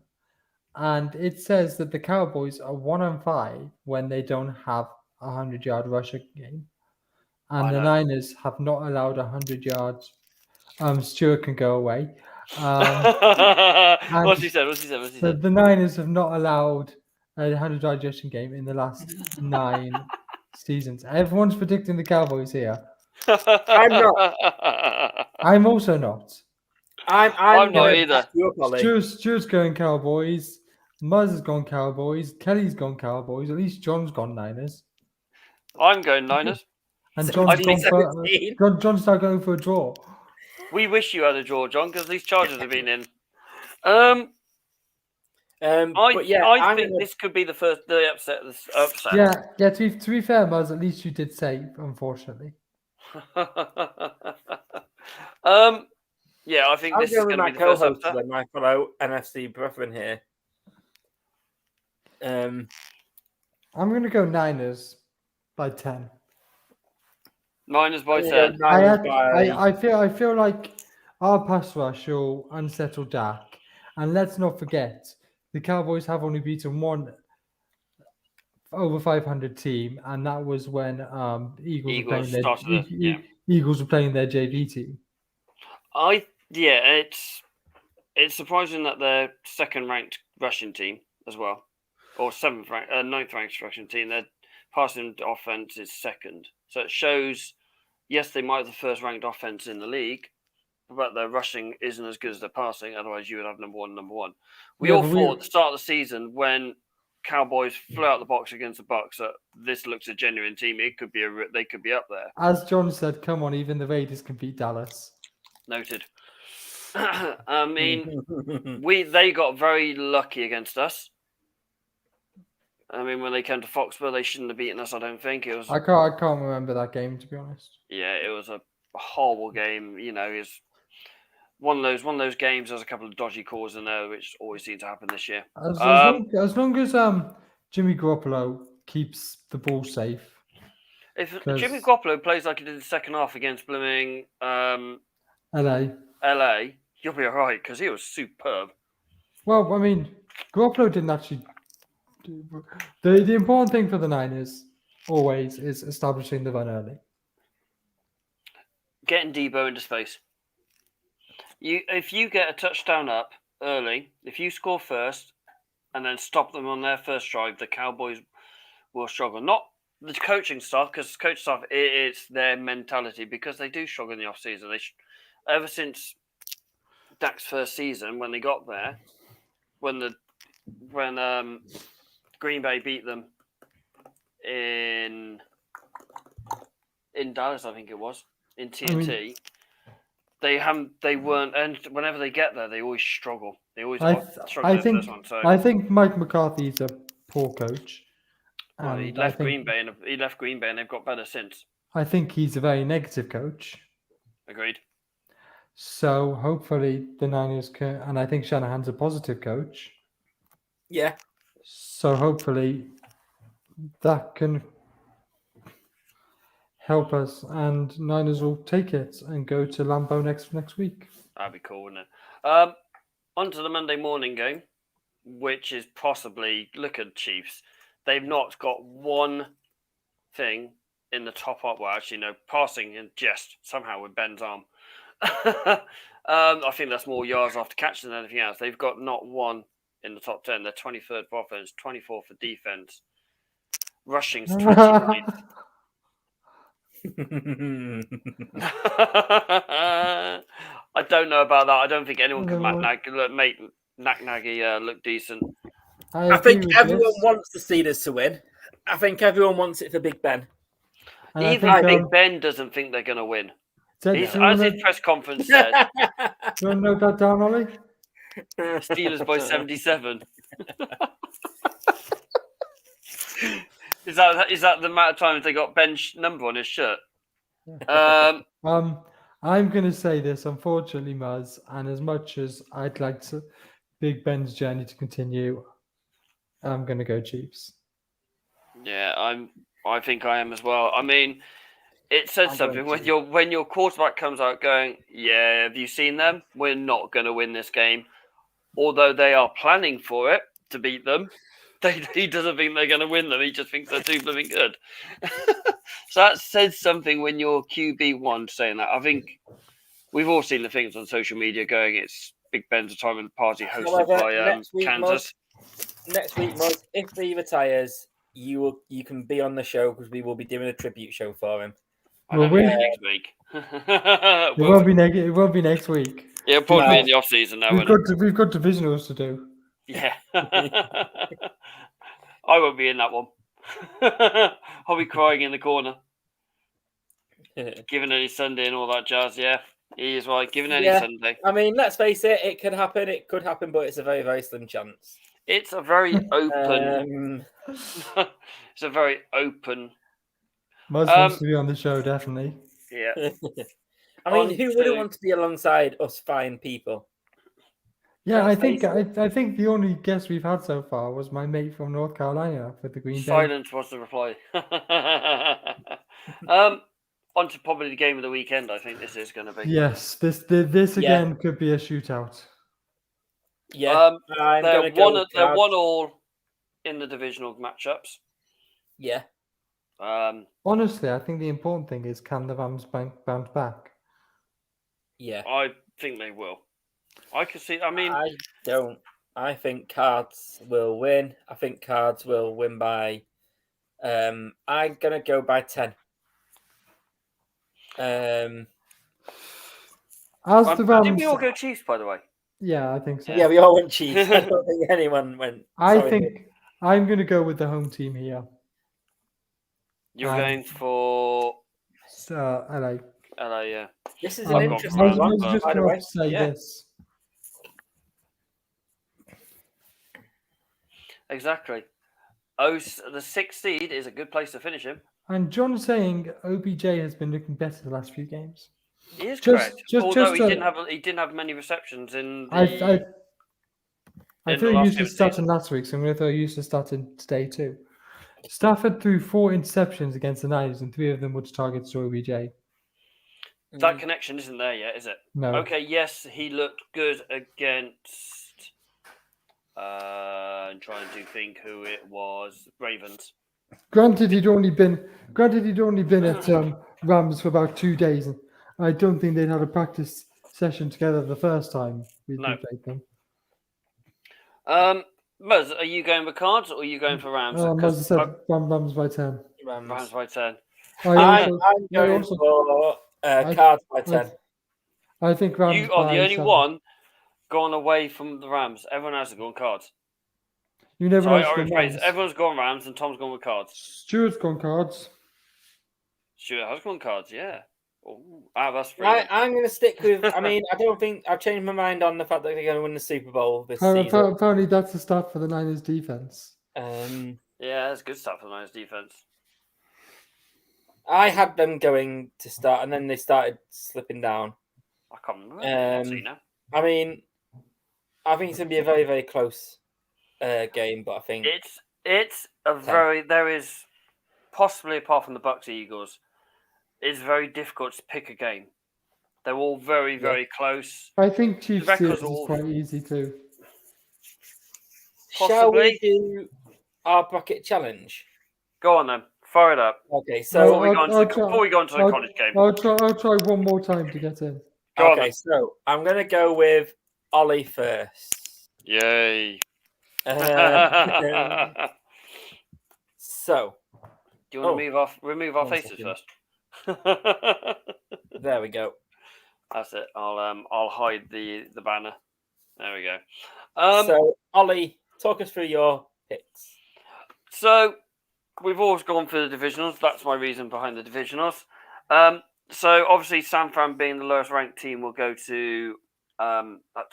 and it says that the Cowboys are 1-5 when they don't have a 100-yard rushing game, and the Niners have not allowed 100 yards. Stuart can go away. What's he said? The Niners have not allowed a 100-yard rushing game in the last 9 seasons. Everyone's predicting the Cowboys here. I'm not. I'm also not. I'm not either. Stuart's going Cowboys. Muzz has gone Cowboys. Kelly's gone Cowboys. At least John's gone Niners. I'm going Niners. And John's John's now going for a draw. We wish you had a draw, John, because these Chargers have been in. I think this could be the upset. Yeah. To be fair, Muzz, at least you did save, unfortunately. Yeah, I think this is going to be the first upset. With my fellow NFC brethren here. I'm going to go Niners by 10. Niners by 10. I feel like our pass rush will unsettle Dak, and let's not forget the Cowboys have only beaten one over 500 team, and that was when Eagles were playing their JV team. It's surprising that their second-ranked rushing team as well, or ninth-ranked rushing team, their passing offense is second. So it shows, yes, they might have the first-ranked offense in the league, but their rushing isn't as good as their passing. Otherwise, you would have number one. We all thought at the start of the season when Cowboys flew out the box against the Bucs that this looks a genuine team. They could be up there. As John said, come on, even the Raiders can beat Dallas. Noted. I mean, they got very lucky against us. I mean, when they came to Foxborough, they shouldn't have beaten us. I don't think it was. I can't remember that game, to be honest. Yeah, it was a horrible game. You know, it's one of those games. There's a couple of dodgy calls in there, which always seem to happen this year. As long as Jimmy Garoppolo keeps the ball safe. If Jimmy Garoppolo plays like he did in the second half against blooming LA, you'll be all right because he was superb. Well, I mean, Garoppolo didn't actually. The important thing for the Niners always is establishing the run early. Getting Debo into space. If you get a touchdown up early, if you score first and then stop them on their first drive, the Cowboys will struggle. Not the coaching staff, because coaching staff, it's their mentality, because they do struggle in the offseason. Ever since Dak's first season, when they got there, when Green Bay beat them in Dallas, I think it was, in TNT. They weren't, and whenever they get there, they always struggle. They always struggle. I think Mike McCarthy's a poor coach. Well, he left Green Bay, and they've got better since. I think he's a very negative coach. Agreed. So hopefully the Niners can, and I think Shanahan's a positive coach. Yeah. So hopefully that can help us, and Niners will take it and go to Lambeau next week. That'd be cool, wouldn't it? On to the Monday morning game, which is possibly, look at Chiefs. They've not got one thing in the top up. Well, actually, no, passing and just somehow with Ben's arm. I think that's more yards after catch than anything else. They've got not one in the top 10. They're 23rd for offense, 24th for defense. Rushing's 29th. I don't know about that. I don't think anyone can make Nagy look decent. I think everyone wants the Steelers to win. I think everyone wants it for Big Ben. And Even Big Ben doesn't think they're going to win. As his press conference said. Do you want to note that down, Ollie? Steelers by 77. Is that the amount of times they got Ben's number on his shirt? I'm going to say this, unfortunately, Muzz, and as much as I'd like to Big Ben's journey to continue, I'm going to go Chiefs. Yeah, I think I am as well. I mean, it says something when your quarterback comes out going, "Yeah, have you seen them? We're not going to win this game," although they are planning for it to beat them. He doesn't think they're going to win them. He just thinks they're too blooming good. So that says something when you're QB1 saying that. I think we've all seen the things on social media going, it's Big Ben's retirement party hosted by Kansas. Next week, Muzz, if he retires, you can be on the show because we will be doing a tribute show for him. Will we? Next week. It won't be next week. Yeah, it'll probably be in the off season now. We've got divisionals to do. Yeah. I won't be in that one. I'll be crying in the corner. Given any Sunday and all that jazz, yeah. He is right. Given any Sunday. I mean, let's face it, it could happen. It could happen, but it's a very, very slim chance. It's a very open. It's a very open. Muzz wants to be on the show, definitely. Yeah. I mean, who wouldn't want to be alongside us fine people? Yeah, I think the only guest we've had so far was my mate from North Carolina for the Green Bay. Silence was the reply. On to probably the game of the weekend. I think this is going to be. Yes, this again could be a shootout. Yeah, they're 1-1 in the divisional matchups. Yeah. Honestly, I think the important thing is, can the Rams bounce back? Yeah, I think they will. I can see. I mean, I don't. I think Cards will win. I think Cards will win by. I'm gonna go by 10. As the Rams, did we all go Chiefs, by the way? Yeah, I think so. Yeah, we all went Chiefs. I don't think anyone went. I think I'm going to go with the home team here. You're going for LA. LA, yeah. This is an interesting one. I was just going to say this. Exactly. The 6th seed is a good place to finish him. And John's saying OBJ has been looking better the last few games. He is correct. Although he didn't have many receptions in the. I thought he used to start in last week, so I'm going to throw he used to start in today too. Stafford threw 4 interceptions against the Niners, and 3 of them were targets to OBJ. That connection isn't there yet, is it? No. Okay, yes, he looked good against. I'm trying to think who it was. Ravens. Granted, he'd only been at Rams for about 2 days, and I don't think they'd had a practice session together the first time we played them. Muzz, are you going with Cards or are you going for Rams? Muzz said Rams by 10. Rams by 10. I'm going for Cards by 10. I think Rams. You are the only one gone away from the Rams. Everyone else has gone Cards. You never Everyone's gone Rams and Tom's gone with Cards. Stuart's gone Cards. Stuart has gone Cards, yeah. That's I'm going to stick with. I mean, I don't think I've changed my mind on the fact that they're going to win the Super Bowl this season. Apparently, that's the start for the Niners defense. Yeah, that's a good start for the Niners defense. I had them going to start, and then they started slipping down. I can't remember. I mean, I think it's going to be a very, very close game, but I think it's a very. There is possibly, apart from the Bucks Eagles, it's very difficult to pick a game. They're all very, very close. I think Chiefs records Steelers is all- quite easy too. Shall we Possibly. do our bracket challenge? Go on then, fire it up. Okay, Before we so go into the college game. I'll try one more time to get in. Go on okay, then. so I'm gonna go with Ollie first. Yay. So Do you want to remove our 1 faces second. first? There we go. That's it. I'll hide the banner. There we go. So Ollie, talk us through your picks. So we've always gone for the divisionals. That's my reason behind the divisionals. So obviously San Fran being the lowest ranked team will go to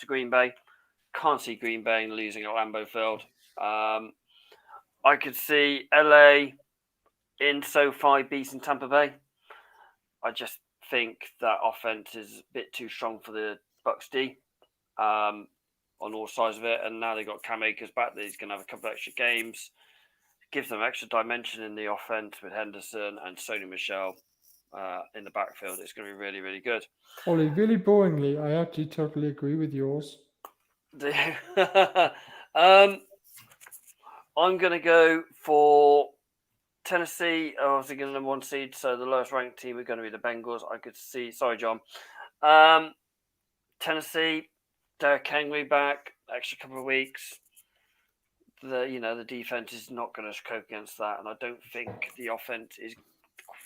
Green Bay. Can't see Green Bay losing at Lambeau Field. I could see LA in SoFi beating Tampa Bay. I just think that offense is a bit too strong for the Bucs D on all sides of it. And now they've got Cam Akers back. He's going to have a couple of extra games. Gives them extra dimension in the offense with Henderson and Sony Michel in the backfield. It's going to be really, really good. Ollie, really boringly, I actually totally agree with yours. I'm going to go for Tennessee. Obviously, going to number 1 seed, so the lowest ranked team are going to be the Bengals. I could see. Sorry, John. Tennessee, Derrick Henry back, extra couple of weeks. The defense is not going to cope against that, and I don't think the offense is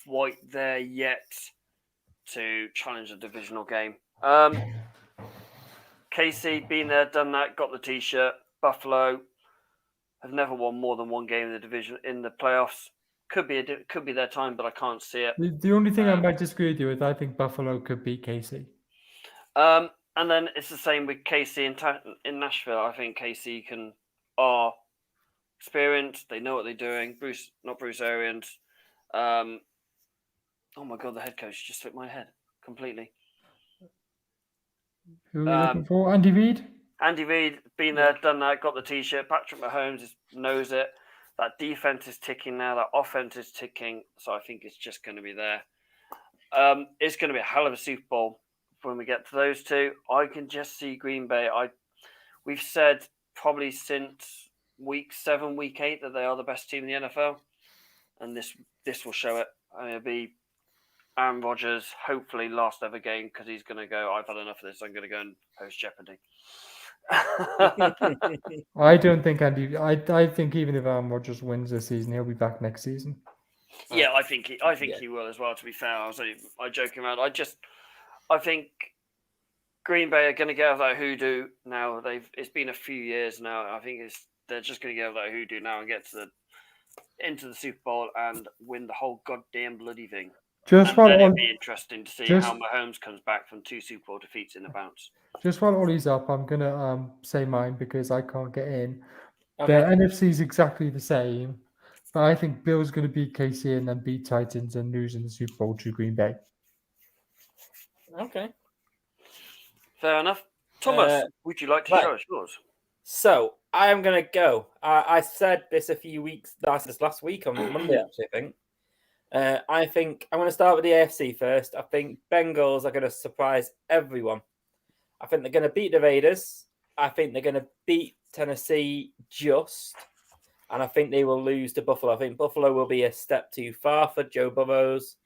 quite there yet to challenge a divisional game. KC, been there, done that, got the T-shirt. Buffalo have never won more than one game in the division in the playoffs. Could be their time, but I can't see it. The only thing I might disagree with you is I think Buffalo could beat KC. And then it's the same with KC in Nashville. I think KC are experienced. They know what they're doing. Not Bruce Arians. Oh my God, the head coach just slipped my head completely. Who are you looking for? Andy Reid? Andy Reid, been there, done that, got the T-shirt. Patrick Mahomes knows it. That defense is ticking now. That offense is ticking. So I think it's just going to be there. It's going to be a hell of a Super Bowl when we get to those two. I can just see Green Bay. We've said probably since week 7, week 8 that they are the best team in the NFL. And this will show it. It'll be Aaron Rodgers, hopefully last ever game, because he's going to go, I've had enough of this. I'm going to go and host Jeopardy. I don't think I think even if Aaron Rodgers wins this season, he'll be back next season. Yeah, I think he will as well. To be fair, I joking around. I think Green Bay are going to get out of that hoodoo now. It's been a few years now. I think they're just going to get out of that hoodoo now and get into the Super Bowl and win the whole goddamn bloody thing. It'll be interesting to see how Mahomes comes back from 2 Super Bowl defeats in a bounce. Just while Ollie's up, I'm gonna say mine because I can't get in. Okay. The NFC is exactly the same, but I think Bill's going to beat KC and then beat Titans and lose in the Super Bowl to Green Bay. Okay. Fair enough. Thomas, would you like to show us yours? So I am going to go. I said this a few weeks. This last week on Monday, actually. I think I'm going to start with the AFC first. I think Bengals are going to surprise everyone. I think they're going to beat the Raiders. I think they're going to beat Tennessee and I think they will lose to Buffalo. I think Buffalo will be a step too far for Joe Burrows.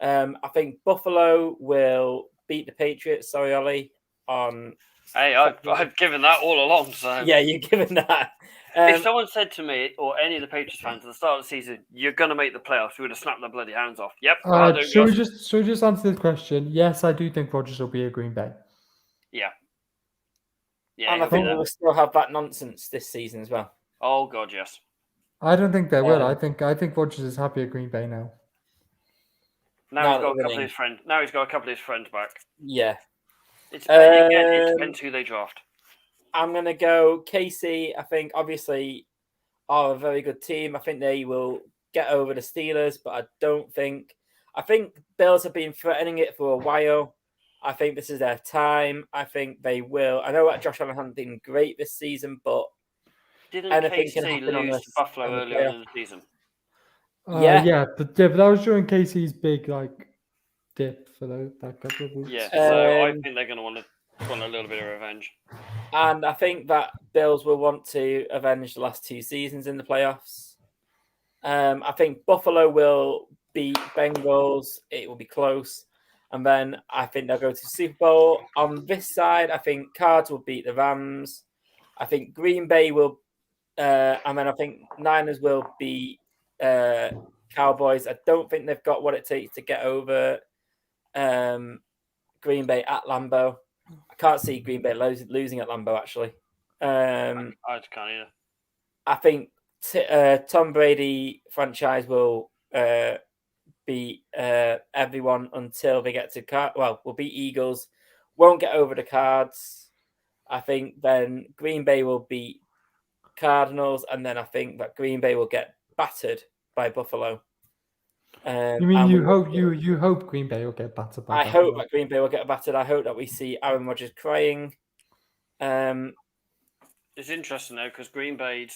I think Buffalo will beat the Patriots. Sorry, Ollie. Hey, I've given that all along. So yeah, you've given that. If someone said to me or any of the Patriots fans at the start of the season, "You're going to make the playoffs," we would have snapped their bloody hands off. Yep. Should we just answer this question? Yes, I do think Rodgers will be a Green Bay. Yeah. And I think we will still have that nonsense this season as well. Oh God, yes. I don't think they will. I think Rodgers is happy at Green Bay now. Now he's got a couple of his friends. Now he's got a couple of his friends back. Yeah. It depends who they draft. I'm going to go KC. I think, obviously, are a very good team. I think they will get over the Steelers, but I don't think... I think Bills have been threatening it for a while. I think this is their time. I think they will. I know that Josh Allen hasn't been great this season, but... Didn't KC lose to Buffalo earlier in the season? Yeah, but that was during KC's big, dip for that couple of weeks. Yeah, so I Um, think they're going to want a little bit of revenge. And I think that Bills will want to avenge the last 2 seasons in the playoffs. I think Buffalo will beat Bengals. It will be close. And then I think they'll go to Super Bowl. On this side, I think Cards will beat the Rams. I think Green Bay will, and then I think Niners will beat Cowboys. I don't think they've got what it takes to get over Green Bay at Lambeau. I can't see Green Bay losing at Lambeau, actually. I just can't either. I think Tom Brady franchise will beat everyone until they get to will beat Eagles, won't get over the Cards. I think then Green Bay will beat Cardinals, and then I think that Green Bay will get battered by Buffalo. You mean you hope Green Bay will get battered by I Buffalo? hope that Green Bay will get battered. I hope that we see Aaron Rodgers crying. It's interesting though because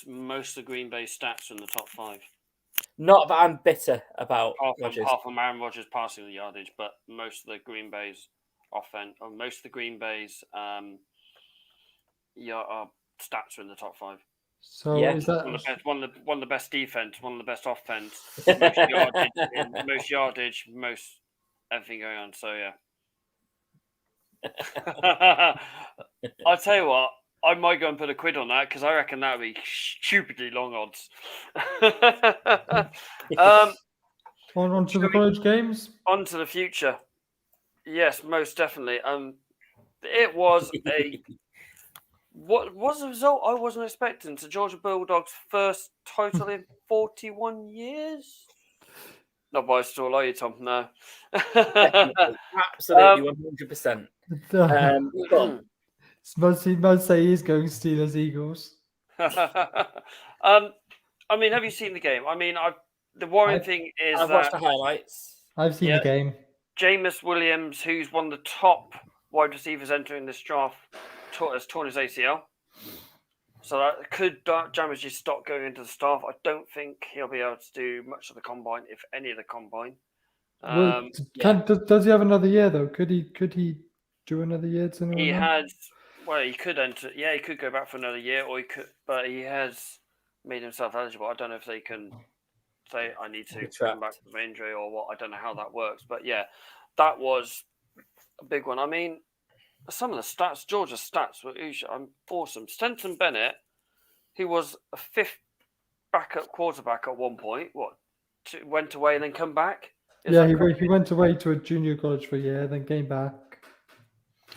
most of Green Bay's stats are in the top 5. Not that I'm bitter about Rodgers. Apart from Aaron Rodgers passing the yardage, but most of the Green Bay's offense, or most of the Green Bay's stats are in the top 5. So Yeah. is that one of the best defense, one of the best offense, most yardage, most everything going on. So yeah, I'll tell you what. I might go and put a quid on that because I reckon that would be stupidly long odds. on to the college games? On to the future. Yes, most definitely. It was what was the result I wasn't expecting? It's the Georgia Bulldogs' first title in 41 years. Not by a stall, are you, Tom? No. Absolutely, 100%. Must say he's going Steelers Eagles. I mean, have you seen the game? I mean, the worrying thing is I've watched the highlights. I've seen the game. Jameis Williams, who's one of the top wide receivers entering this draft, has torn his ACL. So that could damage his stock going into the staff. I don't think he'll be able to do much of the combine, if any of the combine. Does he have another year though? Could he do another year? He has. Well, he could enter. Yeah, he could go back for another year, or he could. But he has made himself eligible. I don't know if they can say I need to come back from injury or what. I don't know how that works. But yeah, that was a big one. I mean, some of the stats, Georgia's stats were awesome. Stenson Bennett, who was a 5th backup quarterback at one point, went away and then come back. He went away to a junior college for a year, then came back.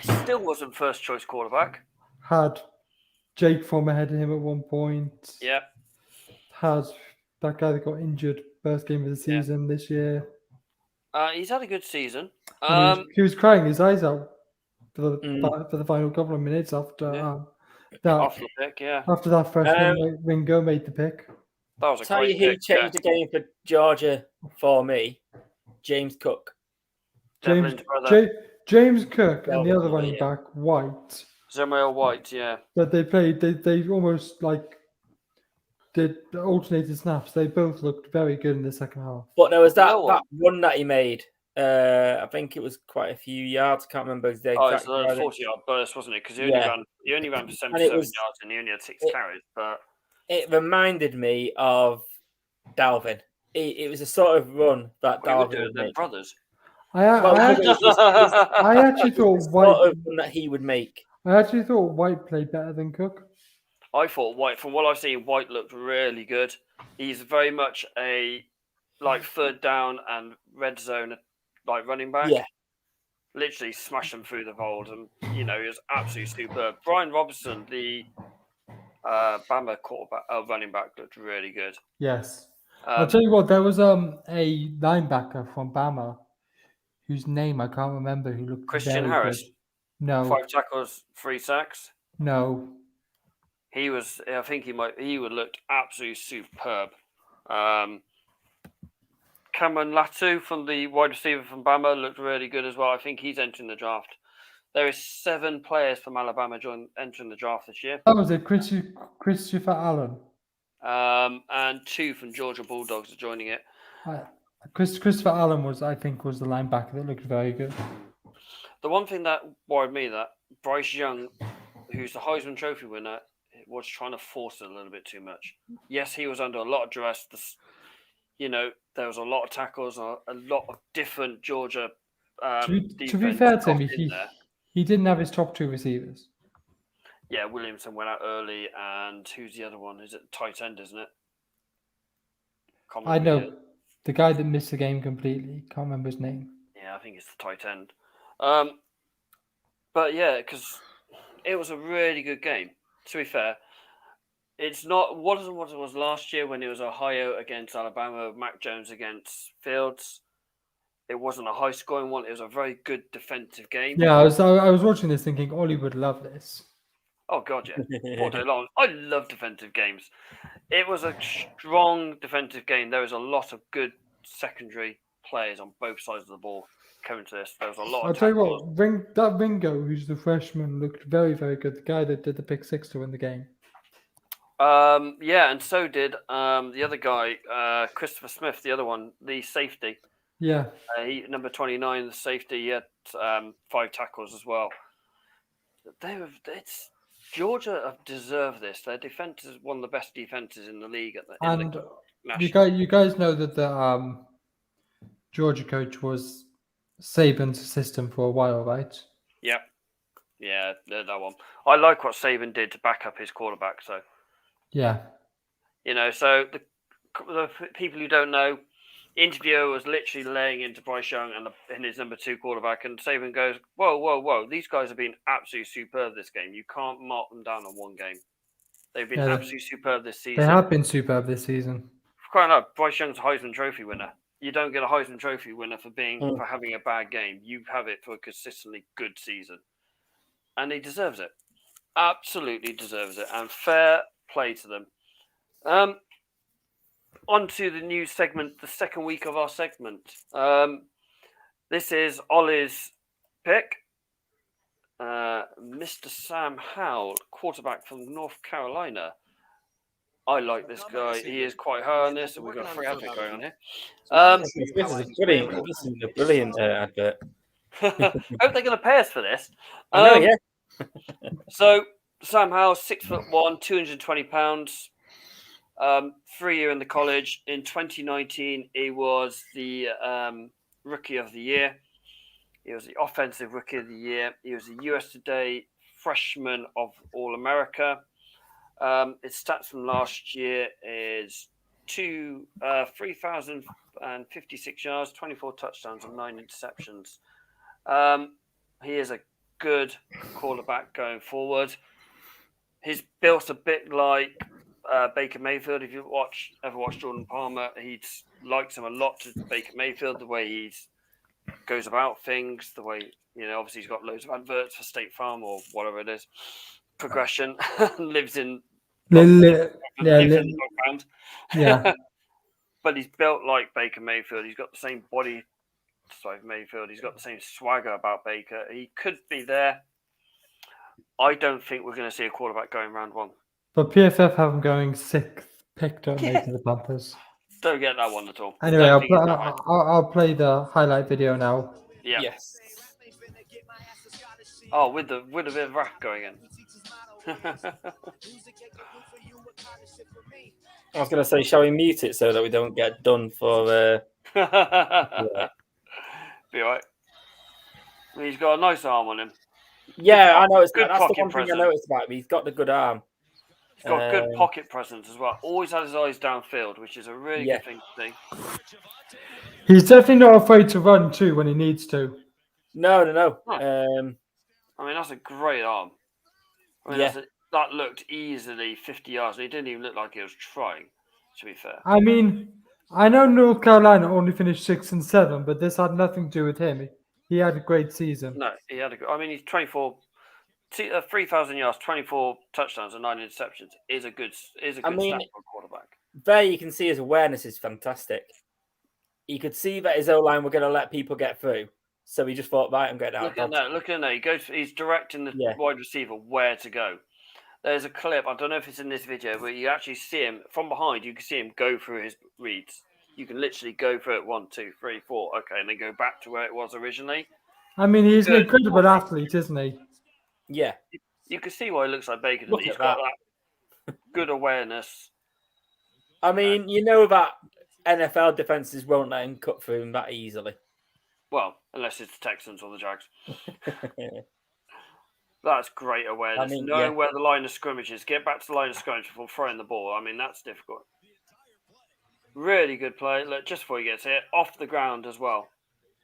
Still wasn't first choice quarterback. Had Jake Fromm ahead of him at one point. Yeah. Had that guy that got injured first game of the season this year. He's had a good season. He was crying his eyes out for the final couple of minutes after off the pick. Yeah. After that freshman Ringo made the pick. That was a Tell great you who pick, changed the game for Georgia for me. James Cook. James Cook and the other running back, White. Samuel White, yeah. But they played, they almost did alternated snaps. They both looked very good in the second half. But there was that run that he made. I think it was quite a few yards. I can't remember the exact. Oh, it's a 40-yard burst, wasn't it? Because he only ran for 77 yards and he only had 6 carries. But it reminded me of Dalvin. It was a sort of run that Dalvin would make. Brothers. I actually thought White sort of that he would make. I actually thought White played better than Cook. I thought White, from what I've seen, White looked really good. He's very much a third down and red zone running back. Yeah, literally smashed them through the vault, and he was absolutely superb. Brian Robinson, the Bama quarterback, running back, looked really good. Yes, I'll tell you what. There was a linebacker from Bama whose name I can't remember, who looked Christian very Harris. good. No, 5 tackles, 3 sacks. No, he was. I think he would looked absolutely superb. Cameron Latu from the wide receiver from Bama looked really good as well. I think he's entering the draft. There is 7 players from Alabama entering the draft this year. That was it, Christopher Allen. And 2 from Georgia Bulldogs are joining it. Christopher Allen was the linebacker that looked very good. The one thing that worried me that Bryce Young, who's the Heisman Trophy winner, was trying to force it a little bit too much. Yes, he was under a lot of duress. There was a lot of tackles, a lot of different Georgia To be defense fair to got him, in there. he didn't have his top two receivers. Yeah, Williamson went out early, and who's the other one? Is it tight end, isn't it? I know the guy that missed the game completely. Can't remember his name. Yeah, I think it's the tight end. But yeah, because it was a really good game. To be fair, it's not wasn't what it was last year when it was Ohio against Alabama, Mac Jones against Fields. It wasn't a high scoring one. It was a very good defensive game. Yeah, I was watching this thinking Ollie would love this. Oh god, yeah, all day long. I love defensive games. It was a strong defensive game. There was a lot of good secondary players on both sides of the ball coming to this. There was a lot I'll of tell you tackles. what, that Ringo, who's the freshman, looked very, very good. The guy that did the pick six to win the game. Yeah, and so did the other guy, Christopher Smith, the other one, the safety. Yeah. Number 29, the safety. He had 5 tackles as well. Georgia deserve this. Their defense is one of the best defenses in the league you guys know that the Georgia coach was Saban's assistant for a while, right? Yep. Yeah, that one. I like what Saban did to back up his quarterback. So yeah, so the people who don't know, interviewer was literally laying into Bryce Young and his number 2 quarterback, and Saban goes, "Whoa! These guys have been absolutely superb this game. You can't mark them down on one game. They've been absolutely superb this season. They have been superb this season. Quite enough. Bryce Young's a Heisman Trophy winner. You don't get a Heisman Trophy winner for having a bad game. You have it for a consistently good season, and he deserves it. Absolutely deserves it, and fair play to them." On to the news segment, the second week of our segment. This is Ollie's pick. Mr. Sam Howell, quarterback from North Carolina. I like this guy. He is quite high on this, and we've got a free advert going on here. This is a brilliant advert. Hope they're going to pay us for this. I know, yeah. So Sam Howell, 6'1", 220 pounds. 3 year in the college. In 2019, he was the Rookie of the Year. He was the Offensive Rookie of the Year. He was the US Today Freshman of All-America. His stats from last year is 3,056 yards, 24 touchdowns, and 9 interceptions. He is a good quarterback going forward. He's built a bit like Baker Mayfield. If you ever watched Jordan Palmer, he likes him a lot to Baker Mayfield, the way he goes about things, the way, obviously he's got loads of adverts for State Farm or whatever it is. Progression, lives in the background. Yeah. But he's built like Baker Mayfield. He's got the same body type Mayfield. He's got the same swagger about Baker. He could be there. I don't think we're going to see a quarterback going round 1. But PFF have him going 6th pick, don't they, to the Panthers? Don't get that one at all. Anyway, I'll play the highlight video now. Yeah. Yes. Oh, with a bit of rap going in. I was going to say, shall we mute it so that we don't get done for... Yeah. Be all right. He's got a nice arm on him. Yeah, I know. That's good the pocket one thing I noticed about him. He's got the good arm. He's got good pocket presence as well. Always had his eyes downfield, which is a really good thing to see. He's definitely not afraid to run too when he needs to. No. I mean, that's a great arm. That looked easily 50 yards. He didn't even look like he was trying, to be fair. I mean, I know North Carolina only finished 6 and 7, but this had nothing to do with him. He had a great season. No, he had he's 24, 3,000 yards, 24 touchdowns, and 9 interceptions. Is a good stat for a quarterback. There you can see his awareness is fantastic. You could see that his O-line were going to let people get through. So he just thought, right, I'm getting out. Look at that. He's directing the wide receiver where to go. There's a clip, I don't know if it's in this video, but you actually see him from behind. You can see him go through his reads. You can literally go for it 1, 2, 3, 4. Okay, and then go back to where it was originally. I mean, he's an Good. incredible athlete, isn't he? Yeah. You can see why he looks like bacon. Look He's at got that good awareness. I mean, you know that NFL defenses won't let him cut through him that easily. Well, unless it's the Texans or the Jags. That's great awareness. I mean, Knowing yeah. where the line of scrimmage is. Get back to the line of scrimmage before throwing the ball. I mean, that's difficult. Really good play. Look, just before he gets hit, off the ground as well.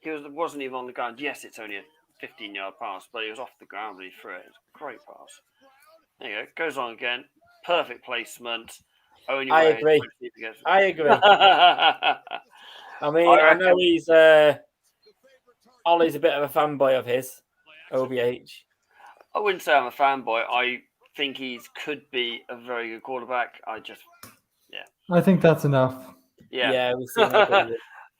He wasn't even on the ground. Yes, it's only a 15-yard pass, but he was off the ground when he threw it. It's a great pass. There you go. Goes on again. Perfect placement. I agree. I agree. I I mean, I know reckon- he's Ollie's a bit of a fanboy of his, OBH. I wouldn't say I'm a fanboy. I think he could be a very good quarterback. I think that's enough. Yeah. We've seen that.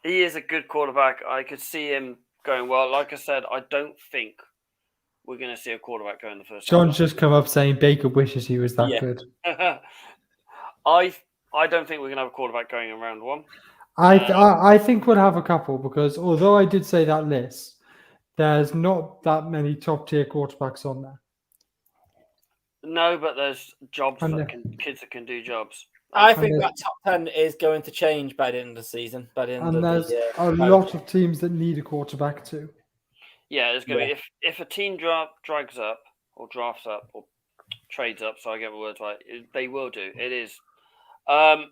He is a good quarterback. I could see him going well. Like I said, I don't think we're going to see a quarterback go in the first John's just come up saying Baker wishes he was that Yeah. good. round. I don't think we're going to have a quarterback going in round 1. I think we'll have a couple because although I did say that list, there's not that many top tier quarterbacks on there. No, but there's jobs And kids that can do jobs. I think there's- that top 10 is going to change by the end of the season. By the end And of there's the a lot of teams that need a quarterback too. Yeah, there's going to Yeah. be if a team drags up or drafts up or trades up, so I get my words right. They will do. It is. I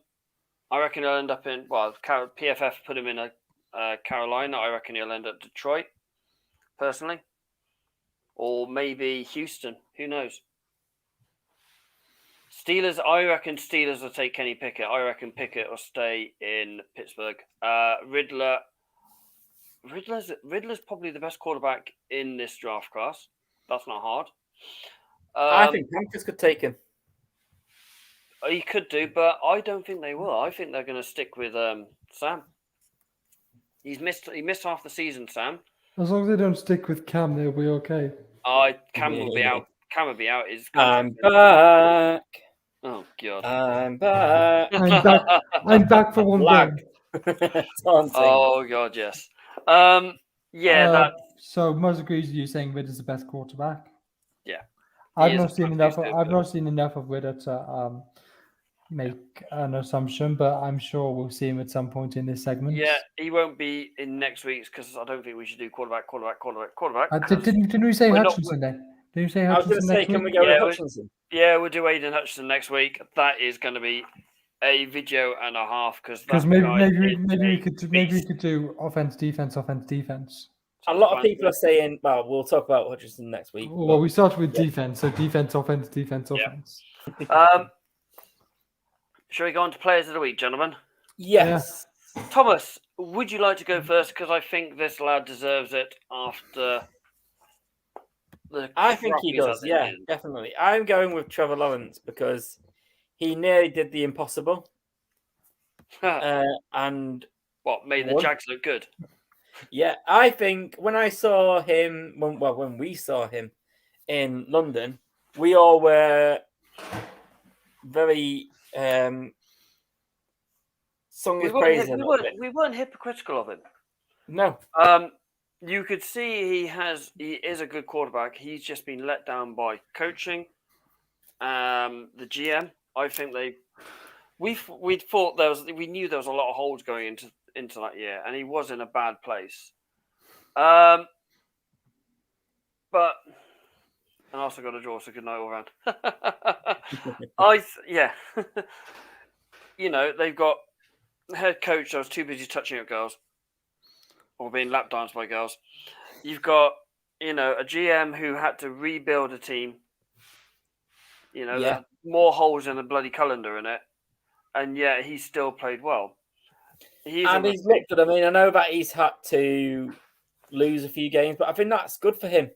reckon he'll end up in PFF put him in Carolina. I reckon he'll end up Detroit, personally, or maybe Houston. Who knows? Steelers. I reckon Steelers will take Kenny Pickett. I reckon Pickett will stay in Pittsburgh. Riddler's probably the best quarterback in this draft class. That's not hard. I think Panthers could take him. He could do, but I don't think they will. I think they're going to stick with Sam. He missed half the season, Sam. As long as they don't stick with Cam, they'll be okay. Cam will be out. Cam will be out. His I'm contract- back. Oh god. I'm back. I'm back for one Lag. thing. Taunting. Oh god, yes. So Muzz agrees with you saying Ridder's the best quarterback. Yeah. I've He is not seen a enough. fantastic I've not seen enough of Ridder to make an assumption, but I'm sure we'll see him at some point in this segment. Yeah, he won't be in next week's because I don't think we should do quarterback. Didn't we say We're not- Hutchinson then? Didn't you say I was going to Hutchinson say, next can we week? go Yeah, with Hutchinson? Yeah, we'll do Aiden Hutchinson next week. That is going to be a video and a half Because maybe we could do offense defense. A lot of people are saying, well, we'll talk about Hutchinson next week. Well, we started with yeah. defense, so defense, offense. Shall we go on to players of the week, gentlemen? Yes. Thomas, would you like to go first? Because I think this lad deserves it after the. I think he crap he's does. had Yeah, this season. definitely. I'm going with Trevor Lawrence because he nearly did the impossible. And What made the What? Jags look good? yeah, I think when I saw him, when we saw him in London, we all were very sung his praises. We weren't hypocritical of him. No, You could see he is a good quarterback. He's just been let down by coaching. The GM, I think we thought we knew there was a lot of holes going into that year, and he was in a bad place. But I also got to draw us a good night all round. They've got the head coach that was too busy touching at girls or being lap danced by girls. You've got, a GM who had to rebuild a team. There's more holes in the bloody calendar in it. And yet he still played well. He's looked good. I mean, I know that he's had to lose a few games, but I think that's good for him.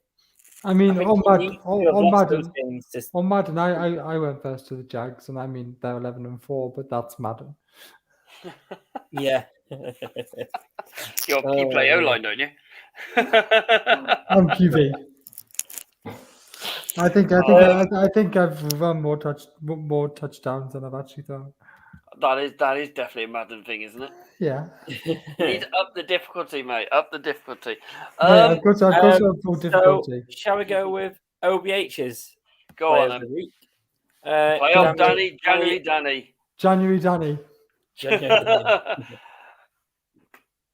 I mean, think on he needs to have lost those Madden, games just- on Madden, I went first to the Jags, and I mean they're 11-4, but that's Madden. Yeah. You play O-line, don't you? I'm QB. I think I've run more touchdowns than I've actually thrown. That is definitely a Madden thing, isn't it? Yeah. You need to up the difficulty, mate. Up the difficulty. I've got some full difficulty. Shall we go with OBH's Go player on, of the then. week? Playoff Danny, January Danny. January Danny.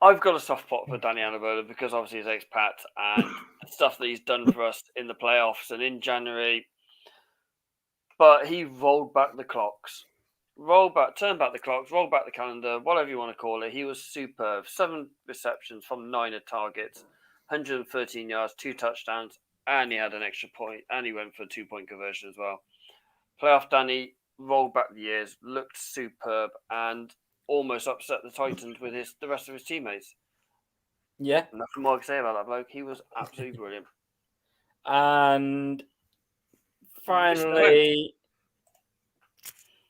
I've got a soft spot for Danny Anabola because obviously he's expat and the stuff that he's done for us in the playoffs and in January. But he rolled back the clocks. Turned back the clocks, rolled back the calendar, whatever you want to call it. He was superb. 7 receptions from 9 targets, 113 yards, 2 touchdowns, and he had an extra point, and he went for a 2-point conversion as well. Playoff Danny rolled back the years, looked superb, and almost upset the Titans with the rest of his teammates. Yeah. Nothing more to say about that bloke. He was absolutely brilliant. And finally,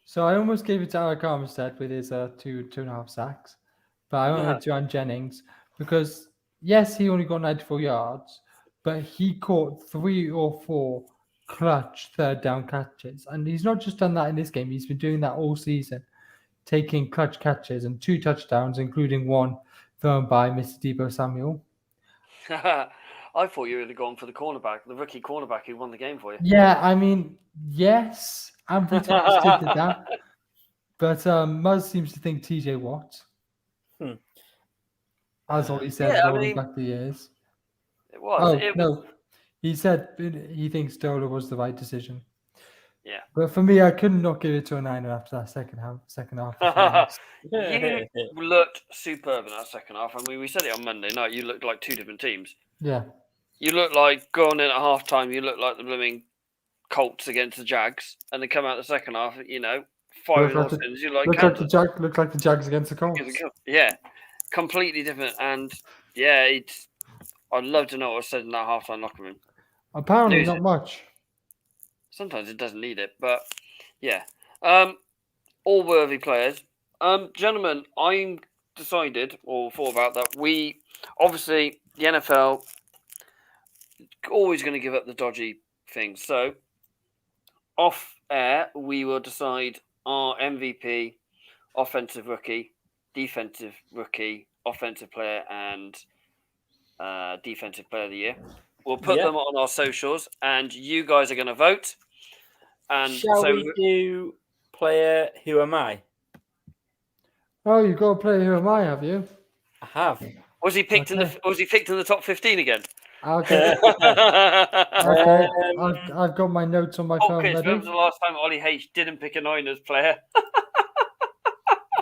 so I almost gave it to Alec Armstead with his 2.5 sacks, but I went with John Jennings because yes, he only got 94 yards, but he caught 3 or 4 clutch third down catches, and he's not just done that in this game. He's been doing that all season, taking clutch catches and 2 touchdowns, including one thrown by Mr. Deebo Samuel. I thought you would have gone for the rookie cornerback who won the game for you. Yeah, I mean, yes, Ambry Thomas did that. But Muzz seems to think TJ Watt. As Ollie said, rolling back the years. It was. No. He said he thinks Dola was the right decision. Yeah. But for me, I could not give it to a Niner after that second half. You looked superb in that second half. I mean, we said it on Monday night. You looked like 2 different teams. Yeah. You looked like going in at halftime. You looked like the blooming Colts against the Jags, and they come out the second half. Firing all sins. You looked like the Jags against the Colts. Yeah, completely different. And yeah, I'd love to know what was said in that halftime locker room. Apparently, not much. Sometimes it doesn't need it, but yeah. All worthy players. Gentlemen, I'm decided or thought about that. We obviously the NFL always going to give up the dodgy things. So off air, we will decide our MVP, offensive rookie, defensive rookie, offensive player, and defensive player of the year. We'll put them on our socials, and you guys are going to vote. And shall we do player Who Am I? Oh, you've got a player Who Am I, have you? I have. Was he picked in the top 15 again? Okay. Okay. I've got my notes on my phone ready. When was the last time Ollie H didn't pick a Niners player?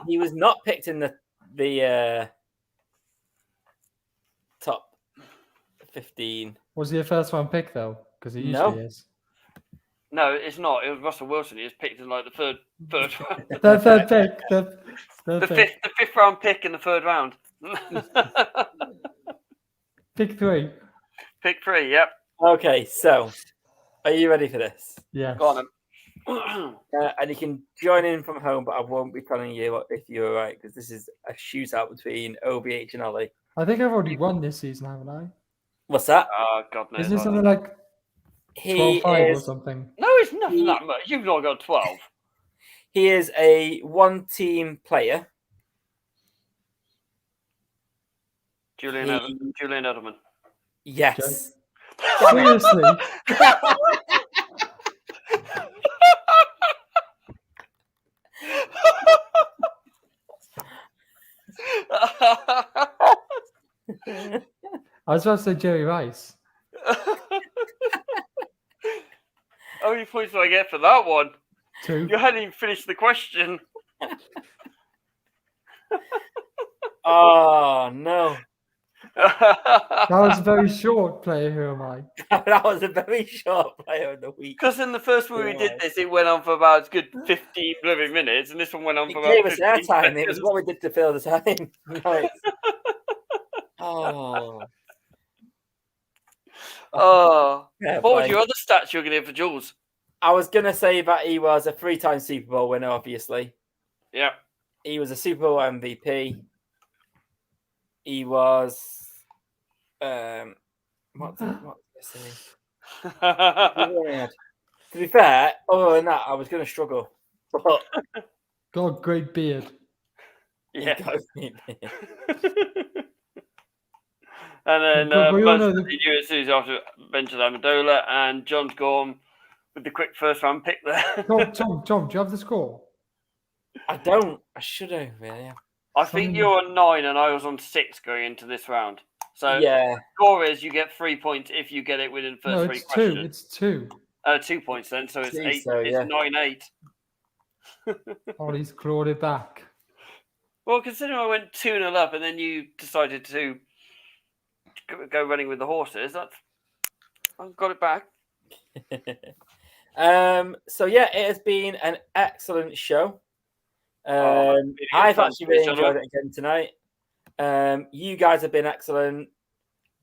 He was not picked in the top 15. Was he a first round pick though? Because he usually is. No, it's not. It was Russell Wilson. He was picked in like the third round. The third pick. The fifth round pick in the third round. Pick 3. Pick 3, yep. Okay, so are you ready for this? Yeah. Go on then. And you can join in from home, but I won't be telling you if you're right, because this is a shootout between OBH and Ollie. I think I've already won this season, haven't I? What's that? Oh, God knows. Isn't it something like 12-5 or something? No, it's nothing that much. You've not got 12. He is a one-team player. Julian Edelman. Yes. Seriously? I was about to say Jerry Rice. How many points do I get for that one? 2. You hadn't even finished the question. Oh, no. That was a very short player. Who am I? That was a very short player of the week. Because in the first one we did this, it went on for about a good 15 minutes, and this one went on for about 15 gave us air time. It was what we did to fill the time. Right. Oh. What was your other stats you were going to give for Jules? I was going to say that he was a 3-time Super Bowl winner, obviously. Yeah. He was a Super Bowl MVP. He was... what did I say? To be fair, other than that, I was going to struggle. But Got a great beard. Yeah. He got me. And then But we all Muzz know the USC's after Benjamin Amendola and John's gone with the quick first round pick there. Tom, do you have the score? I don't. I should have really. I think you're on 9 and I was on 6 going into this round. So Yeah. the score is you get 3 points if you get it within the first No, 3 it's questions. 2. It's 2. 2 points then, so it's Two, 8. so, yeah. It's 9-8. Ollie's clawed it back. Well, considering I went 2-0 up and then you decided to go running with the horses, I've got it back. So yeah, it has been an excellent show. Really I've fun actually to really be enjoyed it again tonight. You guys have been excellent.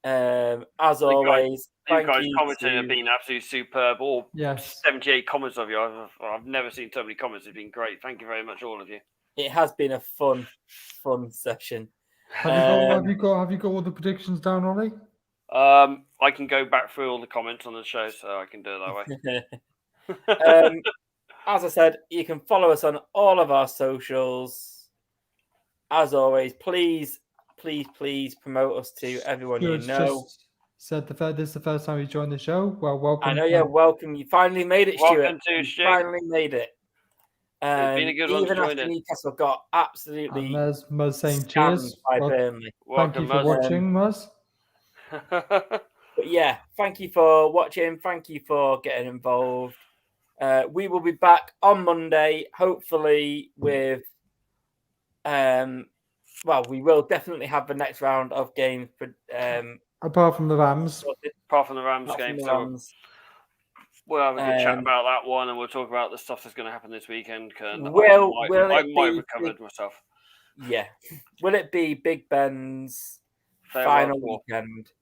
As always, You thank guys you commenting to- have been absolutely superb. All Yes. 78 comments of you. I've never seen so many comments. It's been great. Thank you very much, all of you. It has been a fun session. Have you got all the predictions down, Ollie? I can go back through all the comments on the show, so I can do it that way. As I said, you can follow us on all of our socials. As always, please promote us to everyone you Stuart's know. just said this is the first time you joined the show. Well, welcome. I know, yeah, welcome. You finally made it, Stuart. Welcome to You Stu. finally made it. It's been a good one to Even join after in. Newcastle got absolutely And there's Muzz saying scammed cheers. by Well, Burnley. thank you for watching, Muzz. But yeah, thank you for watching. Thank you for getting involved. We will be back on Monday, hopefully with well, we will definitely have the next round of games. Apart from the Rams. Apart from the Rams Apart from game, the so Rams. we'll have a good chat about that one, and we'll talk about the stuff that's going to happen this weekend. Will I it might be have recovered myself. Yeah. Will it be Big Ben's Farewell final weekend?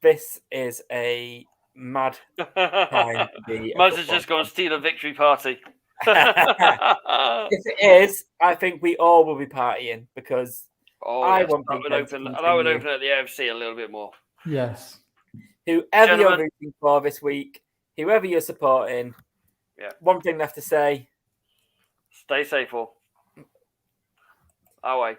This is a mad time to be. Muzz has just gone to steal a victory party. If it is, I think we all will be partying because I want that would open. That would open at the AFC a little bit more. Yes. Whoever you're rooting for this week, whoever you're supporting, one thing left to say: stay safe, all. Away.